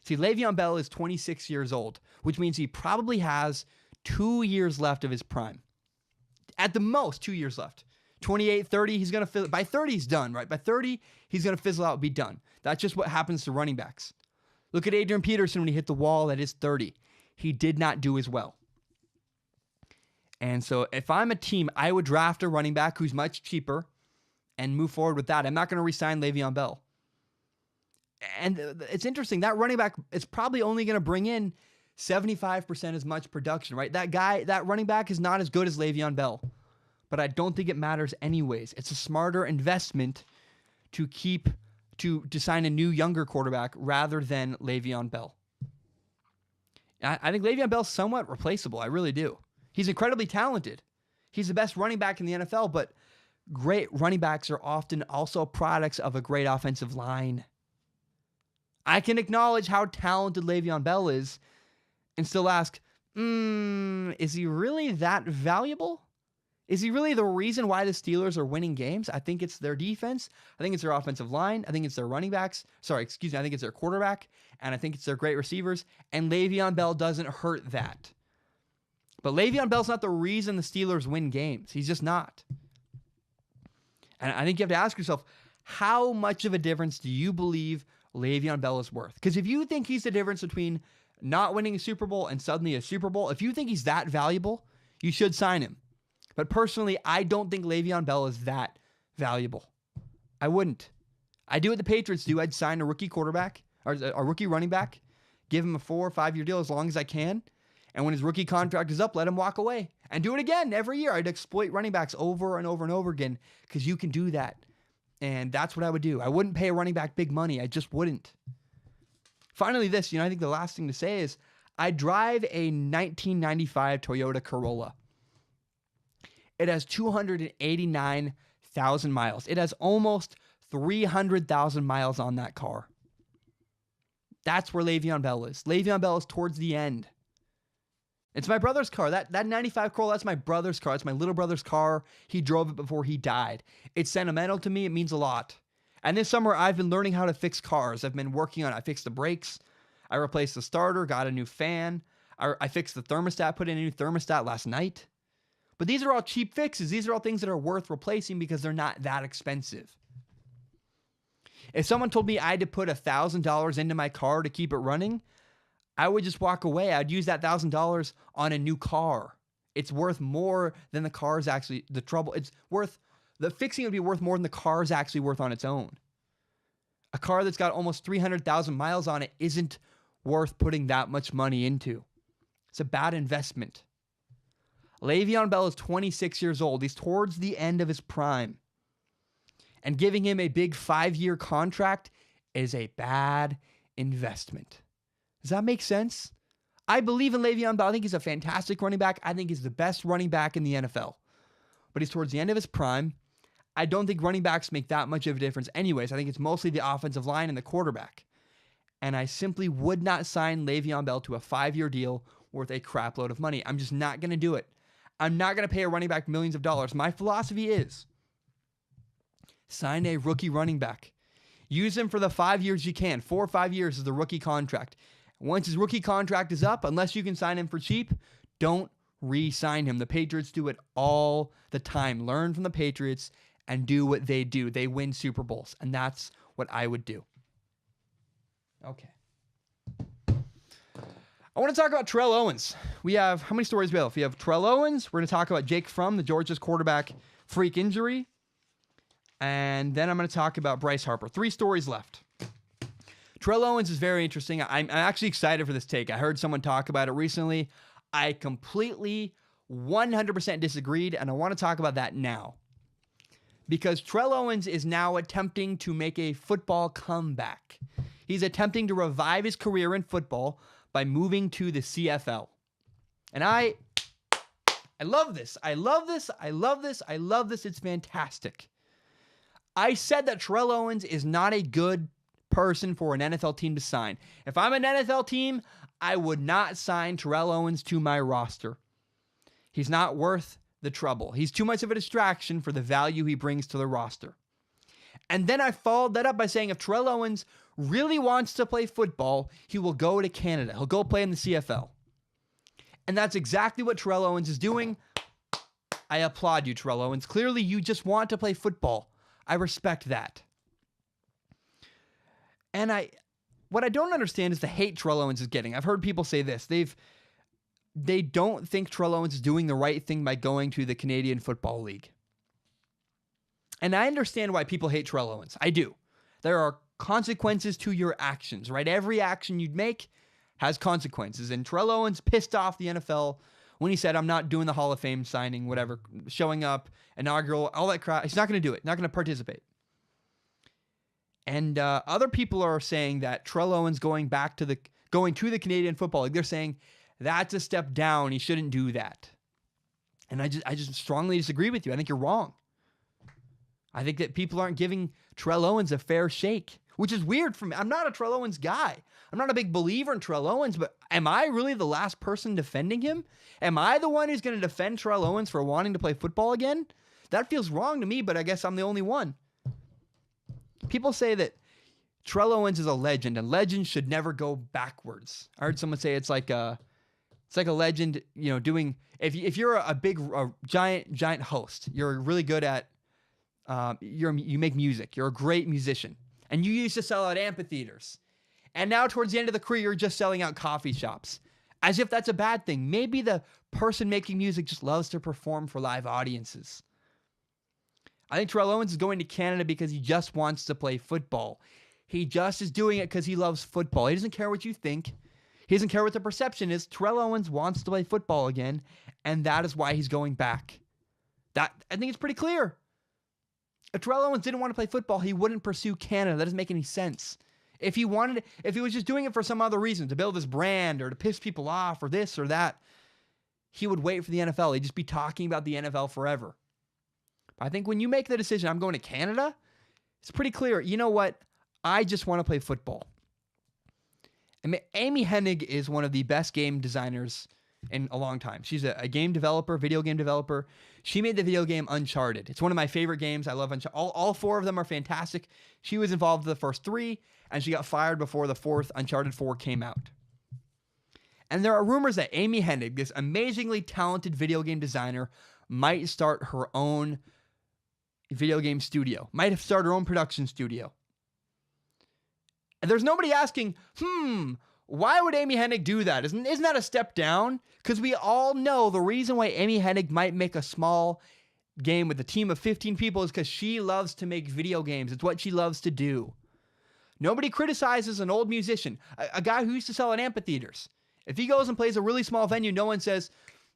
See, Le'Veon Bell is 26 years old, which means he probably has 2 years left of his prime. At the most, 2 years left. 28, 30, he's going to by 30, he's done, right? By 30, he's going to fizzle out and be done. That's just what happens to running backs. Look at Adrian Peterson when he hit the wall at his 30. He did not do as well. And so if I'm a team, I would draft a running back who's much cheaper and move forward with that. I'm not going to re-sign Le'Veon Bell. And it's interesting, that running back is probably only going to bring in 75% as much production, right? That running back is not as good as Le'Veon Bell. But I don't think it matters anyways. It's a smarter investment to sign a new younger quarterback rather than Le'Veon Bell. I think Le'Veon Bell's somewhat replaceable. I really do. He's incredibly talented. He's the best running back in the NFL, but great running backs are often also products of a great offensive line. I can acknowledge how talented Le'Veon Bell is and still ask, is he really that valuable? Is he really the reason why the Steelers are winning games? I think it's their defense. I think it's their offensive line. I think it's their running backs. I think it's their quarterback. And I think it's their great receivers. And Le'Veon Bell doesn't hurt that. But Le'Veon Bell's not the reason the Steelers win games. He's just not. And I think you have to ask yourself, how much of a difference do you believe Le'Veon Bell is worth? Because if you think he's the difference between not winning a Super Bowl and suddenly a Super Bowl, if you think he's that valuable, you should sign him. But personally, I don't think Le'Veon Bell is that valuable. I wouldn't. I do what the Patriots do. I'd sign a rookie quarterback or a rookie running back, give him a 4 or 5 year deal as long as I can. And when his rookie contract is up, let him walk away and do it again every year. I'd exploit running backs over and over and over again because you can do that. And that's what I would do. I wouldn't pay a running back big money. I just wouldn't. Finally, this, I think the last thing to say is I drive a 1995 Toyota Corolla. It has 289,000 miles. It has almost 300,000 miles on that car. That's where Le'Veon Bell is. Le'Veon Bell is towards the end. It's my brother's car. That 95 Corolla, that's my brother's car. It's my little brother's car. He drove it before he died. It's sentimental to me. It means a lot. And this summer, I've been learning how to fix cars. I've been working on it. I fixed the brakes. I replaced the starter, got a new fan. I fixed the thermostat, put in a new thermostat last night. But these are all cheap fixes. These are all things that are worth replacing because they're not that expensive. If someone told me I had to put $1,000 into my car to keep it running, I would just walk away. I'd use that $1,000 on a new car. It's worth more than the car's actually, the fixing would be worth more than the car's actually worth on its own. A car that's got almost 300,000 miles on it isn't worth putting that much money into. It's a bad investment. Le'Veon Bell is 26 years old. He's towards the end of his prime. And giving him a big 5-year contract is a bad investment. Does that make sense? I believe in Le'Veon Bell. I think he's a fantastic running back. I think he's the best running back in the NFL. But he's towards the end of his prime. I don't think running backs make that much of a difference anyways. I think it's mostly the offensive line and the quarterback. And I simply would not sign Le'Veon Bell to a 5-year deal worth a crap load of money. I'm just not going to do it. I'm not going to pay a running back millions of dollars. My philosophy is sign a rookie running back. Use him for the 5 years you can. 4 or 5 years is the rookie contract. Once his rookie contract is up, unless you can sign him for cheap, don't re-sign him. The Patriots do it all the time. Learn from the Patriots and do what they do. They win Super Bowls, and that's what I would do. Okay. I want to talk about Terrell Owens. We have, how many stories do we have? We have Terrell Owens. We're going to talk about Jake Fromm, the Georgia's quarterback, freak injury. And then I'm going to talk about Bryce Harper. 3 stories left. Terrell Owens is very interesting. I'm actually excited for this take. I heard someone talk about it recently. I completely 100% disagreed, and I want to talk about that now. because Terrell Owens is now attempting to make a football comeback. He's attempting to revive his career in football by moving to the CFL. And I love this. I love this. I love this. I love this. It's fantastic. I said that Terrell Owens is not a good person for an NFL team to sign. If I'm an NFL team, I would not sign Terrell Owens to my roster. He's not worth the trouble. He's too much of a distraction for the value he brings to the roster. And then I followed that up by saying if Terrell Owens really wants to play football, he will go to Canada. He'll go play in the CFL. And that's exactly what Terrell Owens is doing. I applaud you, Terrell Owens. Clearly, you just want to play football. I respect that. And what I don't understand is the hate Terrell Owens is getting. I've heard people say this. They don't think Terrell Owens is doing the right thing by going to the Canadian Football League. And I understand why people hate Terrell Owens. I do. There are consequences to your actions, right? Every action you'd make has consequences. And Terrell Owens pissed off the NFL when he said, I'm not doing the Hall of Fame signing, whatever, showing up, inaugural, all that crap. He's not going to do it. Not going to participate. And other people are saying that Terrell Owens going to the Canadian Football League, they're saying that's a step down. He shouldn't do that. And I just strongly disagree with you. I think you're wrong. I think that people aren't giving Terrell Owens a fair shake, which is weird for me. I'm not a Terrell Owens guy. I'm not a big believer in Terrell Owens, but am I really the last person defending him? Am I the one who's going to defend Terrell Owens for wanting to play football again? That feels wrong to me, but I guess I'm the only one. People say that Terrell Owens is a legend, and legends should never go backwards. I heard someone say it's like a legend, doing, if you're a giant host, you're really good at, you make music, you're a great musician, and you used to sell out amphitheaters. And now towards the end of the career, you're just selling out coffee shops. As if that's a bad thing. Maybe the person making music just loves to perform for live audiences. I think Terrell Owens is going to Canada because he just wants to play football. He just is doing it because he loves football. He doesn't care what you think. He doesn't care what the perception is. Terrell Owens wants to play football again, and that is why he's going back. I think it's pretty clear. If Terrell Owens didn't want to play football, he wouldn't pursue Canada. That doesn't make any sense. If he was just doing it for some other reason, to build his brand or to piss people off or this or that, he would wait for the NFL. He'd just be talking about the NFL forever. I think when you make the decision, I'm going to Canada, it's pretty clear. You know what? I just want to play football. I mean, Amy Hennig is one of the best game designers in a long time. She's a game developer, video game developer. She made the video game Uncharted. It's one of my favorite games. I love Uncharted. All four of them are fantastic. She was involved in the first three, and she got fired before the fourth Uncharted 4 came out. And there are rumors that Amy Hennig, this amazingly talented video game designer, might start her own video game studio, might have started her own production studio. And there's nobody asking, why would Amy Hennig do that? Isn't that a step down? Because we all know the reason why Amy Hennig might make a small game with a team of 15 people is because she loves to make video games. It's what she loves to do. Nobody criticizes an old musician, a guy who used to sell at amphitheaters. If he goes and plays a really small venue, no one says,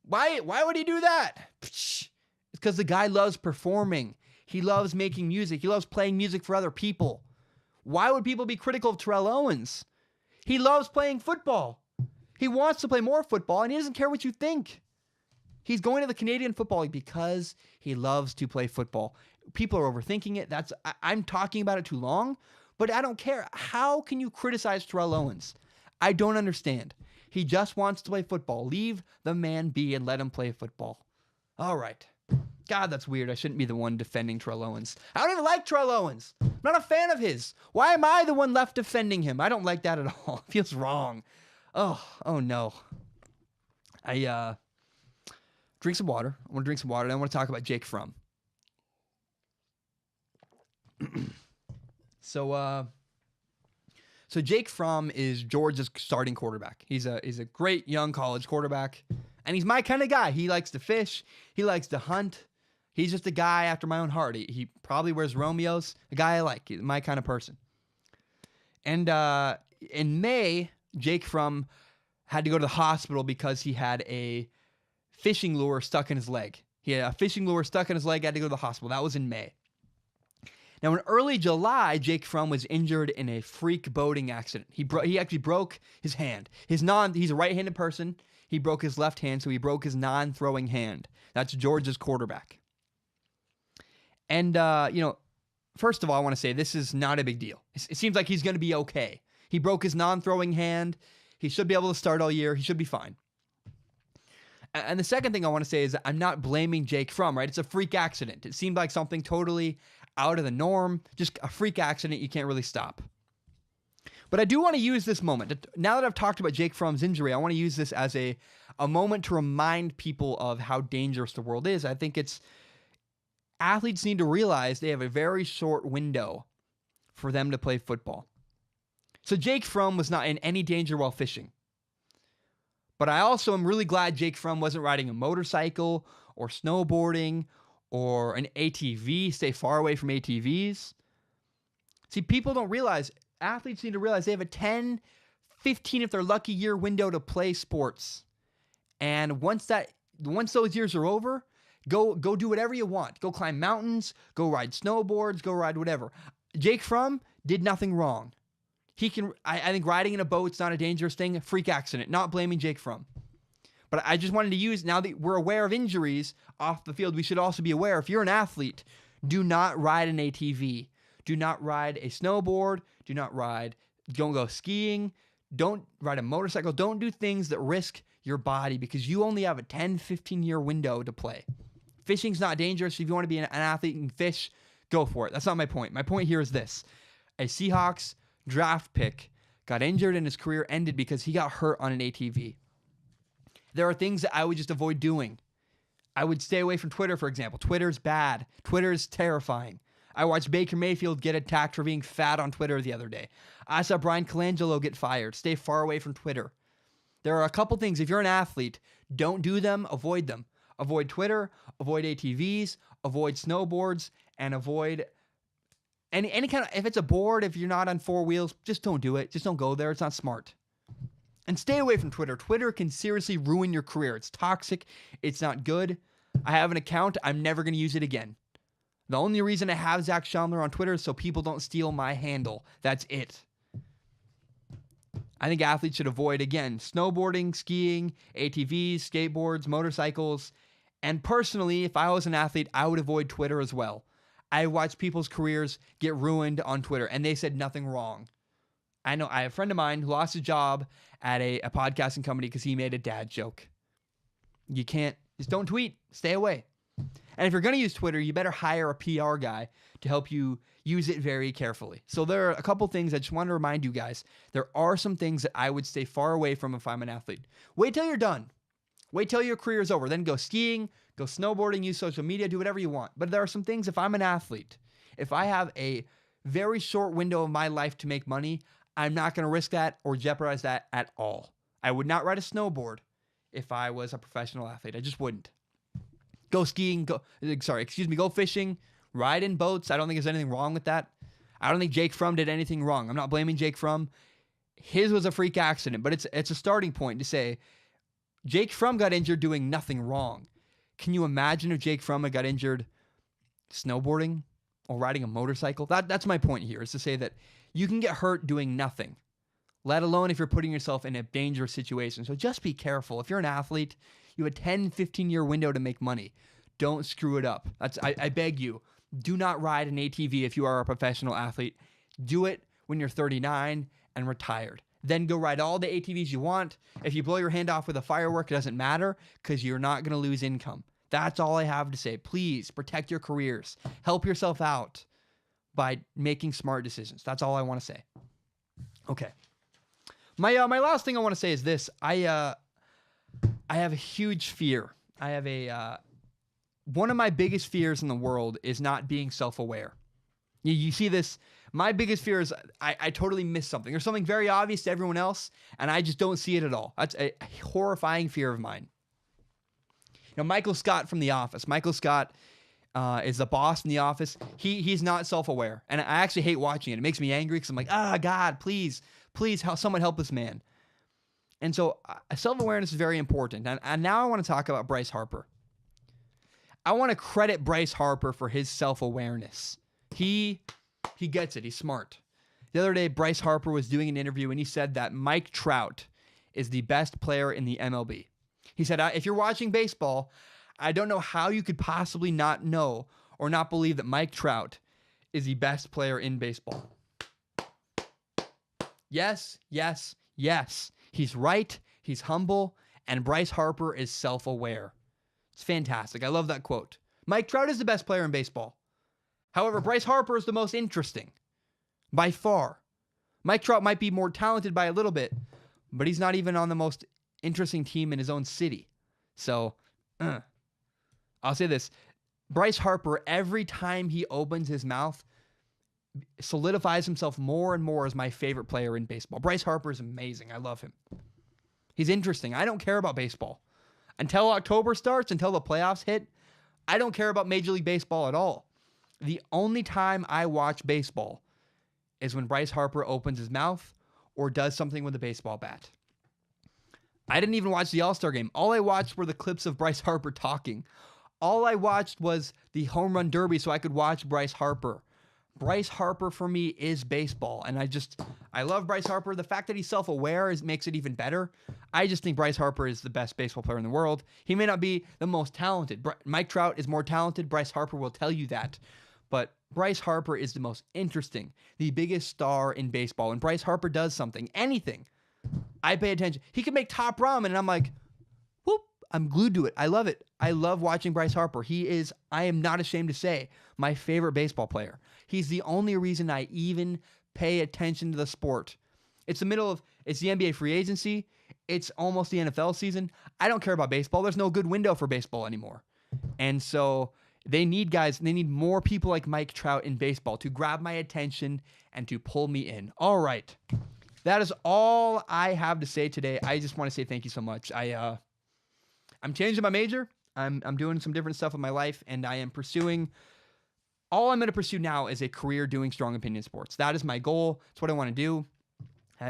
why would he do that? It's because the guy loves performing. He loves making music. He loves playing music for other people. Why would people be critical of Terrell Owens? He loves playing football. He wants to play more football, and he doesn't care what you think. He's going to the Canadian Football League because he loves to play football. People are overthinking it. I'm talking about it too long, but I don't care. How can you criticize Terrell Owens? I don't understand. He just wants to play football. Leave the man be and let him play football. All right. God, that's weird. I shouldn't be the one defending Terrell Owens. I don't even like Terrell Owens. I'm not a fan of his. Why am I the one left defending him? I don't like that at all. It feels wrong. Oh no. I drink some water. I want to drink some water, and I want to talk about Jake Fromm. So Jake Fromm is Georgia's starting quarterback. He's a great young college quarterback, and he's my kind of guy. He likes to fish. He likes to hunt. He's just a guy after my own heart. He probably wears Romeos, a guy I like. He's my kind of person. And in May, Jake Fromm had to go to the hospital because he had a fishing lure stuck in his leg. He had a fishing lure stuck in his leg, had to go to the hospital. That was in May. Now, in early July, Jake Fromm was injured in a freak boating accident. He actually broke his hand. He's a right-handed person. He broke his left hand, so he broke his non-throwing hand. That's Georgia's quarterback. And, first of all, I want to say this is not a big deal. It seems like he's going to be okay. He broke his non-throwing hand. He should be able to start all year. He should be fine. And the second thing I want to say is that I'm not blaming Jake Fromm, right? It's a freak accident. It seemed like something totally out of the norm, just a freak accident you can't really stop. But I do want to use this moment. Now that I've talked about Jake Fromm's injury, I want to use this as a moment to remind people of how dangerous the world is. I think athletes need to realize they have a very short window for them to play football. So Jake Fromm was not in any danger while fishing. But I also am really glad Jake Fromm wasn't riding a motorcycle or snowboarding or an ATV. Stay far away from ATVs. See, people don't realize, athletes need to realize they have a 10, 15, if they're lucky, year window to play sports. And once those years are over, go do whatever you want. Go climb mountains, go ride snowboards, go ride whatever. Jake Fromm did nothing wrong. I think riding in a boat's not a dangerous thing. Freak accident. Not blaming Jake Fromm. But I just wanted to use, now that we're aware of injuries off the field, we should also be aware, if you're an athlete, do not ride an ATV. Do not ride a snowboard. Don't go skiing. Don't ride a motorcycle. Don't do things that risk your body because you only have a 10, 15-year window to play. Fishing's not dangerous. If you want to be an athlete and fish, go for it. That's not my point. My point here is this. A Seahawks draft pick got injured and his career ended because he got hurt on an ATV. There are things that I would just avoid doing. I would stay away from Twitter, for example. Twitter's bad. Twitter's terrifying. I watched Baker Mayfield get attacked for being fat on Twitter the other day. I saw Brian Colangelo get fired. Stay far away from Twitter. There are a couple things. If you're an athlete, don't do them. Avoid them. Avoid Twitter. Avoid ATVs. Avoid snowboards. And avoid any kind of, if it's a board, if you're not on four wheels, just don't do it. Just don't go there. It's not smart. And stay away from Twitter. Twitter can seriously ruin your career. It's toxic. It's not good. I have an account. I'm never going to use it again. The only reason I have Zach Schaumler on Twitter is so people don't steal my handle. That's it. I think athletes should avoid, again, snowboarding, skiing, ATVs, skateboards, motorcycles. And personally, if I was an athlete, I would avoid Twitter as well. I watched people's careers get ruined on Twitter, and they said nothing wrong. I know I have a friend of mine who lost his job at a podcasting company because he made a dad joke. You can't, just don't tweet. Stay away. And if you're going to use Twitter, you better hire a PR guy to help you use it very carefully. So there are a couple things I just want to remind you guys. There are some things that I would stay far away from if I'm an athlete. Wait till you're done. Wait till your career is over. Then go skiing, go snowboarding, use social media, do whatever you want. But there are some things, if I'm an athlete, if I have a very short window of my life to make money, I'm not going to risk that or jeopardize that at all. I would not ride a snowboard if I was a professional athlete. I just wouldn't. Go skiing, go fishing, ride in boats. I don't think there's anything wrong with that. I don't think Jake Fromm did anything wrong. I'm not blaming Jake Fromm. His was a freak accident, but it's a starting point to say Jake Fromm got injured doing nothing wrong. Can you imagine if Jake Fromm had got injured snowboarding or riding a motorcycle? That's my point here, is to say that you can get hurt doing nothing, let alone if you're putting yourself in a dangerous situation. So just be careful. If you're an athlete, you have a 10, 15-year window to make money. Don't screw it up. I beg you, do not ride an ATV if you are a professional athlete. Do it when you're 39 and retired. Then go ride all the ATVs you want. If you blow your hand off with a firework, it doesn't matter because you're not going to lose income. That's all I have to say. Please protect your careers. Help yourself out by making smart decisions. That's all I want to say. Okay. My last thing I want to say is this. I have a huge fear. I have one of my biggest fears in the world is not being self-aware. You see this. My biggest fear is I totally miss something. There's something very obvious to everyone else, and I just don't see it at all. That's a horrifying fear of mine. You know, Michael Scott from The Office. Michael Scott is the boss in The Office. He's not self-aware, and I actually hate watching it. It makes me angry because I'm like, God, please, someone help this man. And so self-awareness is very important. And now I want to talk about Bryce Harper. I want to credit Bryce Harper for his self-awareness. He gets it. He's smart. The other day, Bryce Harper was doing an interview, and he said that Mike Trout is the best player in the MLB. He said, if you're watching baseball, I don't know how you could possibly not know or not believe that Mike Trout is the best player in baseball. Yes, yes, yes. He's right. He's humble. And Bryce Harper is self-aware. It's fantastic. I love that quote. Mike Trout is the best player in baseball. However, Bryce Harper is the most interesting. By far. Mike Trout might be more talented by a little bit, but he's not even on the most interesting team in his own city. So, I'll say this. Bryce Harper, every time he opens his mouth, solidifies himself more and more as my favorite player in baseball. Bryce Harper is amazing. I love him. He's interesting. I don't care about baseball. Until October starts, until the playoffs hit, I don't care about Major League Baseball at all. The only time I watch baseball is when Bryce Harper opens his mouth or does something with a baseball bat. I didn't even watch the All-Star game. All I watched were the clips of Bryce Harper talking. All I watched was the home run derby so I could watch Bryce Harper. Bryce Harper for me is baseball, and I love Bryce Harper. The fact that he's self-aware makes it even better. I just think Bryce Harper is the best baseball player in the world. He may not be the most talented. Mike Trout is more talented. Bryce Harper will tell you that. But Bryce Harper is the most interesting, the biggest star in baseball. And Bryce Harper does something, anything, I pay attention. He can make top ramen, and I'm like, whoop, I'm glued to it. I love it. I love watching Bryce Harper. He is, I am not ashamed to say, my favorite baseball player. He's the only reason I even pay attention to the sport. It's the NBA free agency. It's almost the NFL season. I don't care about baseball. There's no good window for baseball anymore. And so they need more people like Mike Trout in baseball to grab my attention and to pull me in. All right. That is all I have to say today. I just want to say thank you so much. I'm changing my major. I'm doing some different stuff in my life, and I am pursuing. All I'm going to pursue now is a career doing strong opinion sports. That is my goal. It's what I want to do.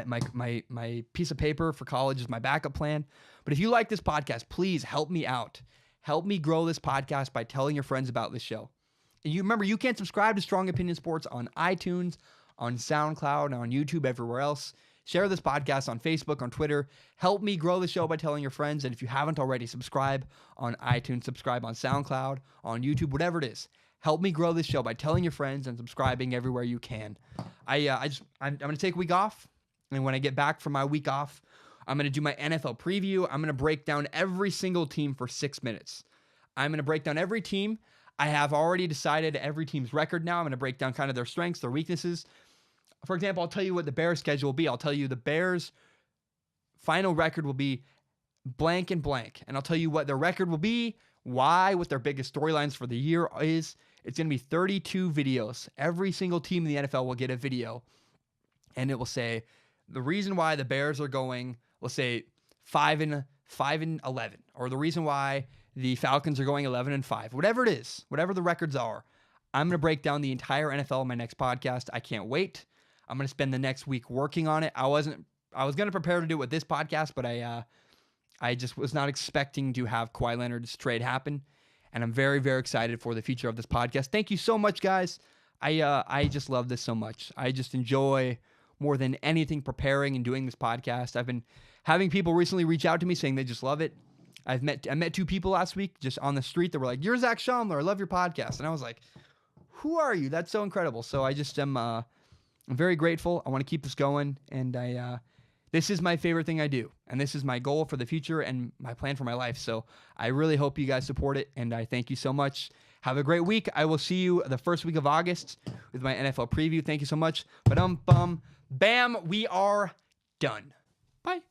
My piece of paper for college is my backup plan. But if you like this podcast, please help me out. Help me grow this podcast by telling your friends about this show. And you remember, you can subscribe to Strong Opinion Sports on iTunes, on SoundCloud, on YouTube, everywhere else. Share this podcast on Facebook, on Twitter. Help me grow the show by telling your friends. And if you haven't already, subscribe on iTunes, subscribe on SoundCloud, on YouTube, whatever it is. Help me grow this show by telling your friends and subscribing everywhere you can. I'm going to take a week off. And when I get back from my week off, I'm going to do my NFL preview. I'm going to break down every single team for 6 minutes. I'm going to break down every team. I have already decided every team's record now. I'm going to break down kind of their strengths, their weaknesses. For example, I'll tell you what the Bears' schedule will be. I'll tell you the Bears' final record will be blank and blank. And I'll tell you what their record will be, why, what their biggest storylines for the year is. It's going to be 32 videos. Every single team in the NFL will get a video. And it will say the reason why the Bears are going, let's say 5-11, or the reason why the Falcons are going 11-5, whatever it is, whatever the records are. I'm going to break down the entire NFL in my next podcast. I can't wait. I'm going to spend the next week working on it. I was going to prepare to do it with this podcast, but I just was not expecting to have Kawhi Leonard's trade happen. And I'm very, very excited for the future of this podcast. Thank you so much, guys. I just love this so much. I just enjoy more than anything preparing and doing this podcast. I've been having people recently reach out to me saying they just love it. I met 2 people last week just on the street that were like, "You're Zach Schaumler. I love your podcast." And I was like, "Who are you? That's so incredible." So I just am I'm very grateful. I want to keep this going. And this is my favorite thing I do. And this is my goal for the future and my plan for my life. So I really hope you guys support it. And I thank you so much. Have a great week. I will see you the first week of August with my NFL preview. Thank you so much. Bam, we are done. Bye.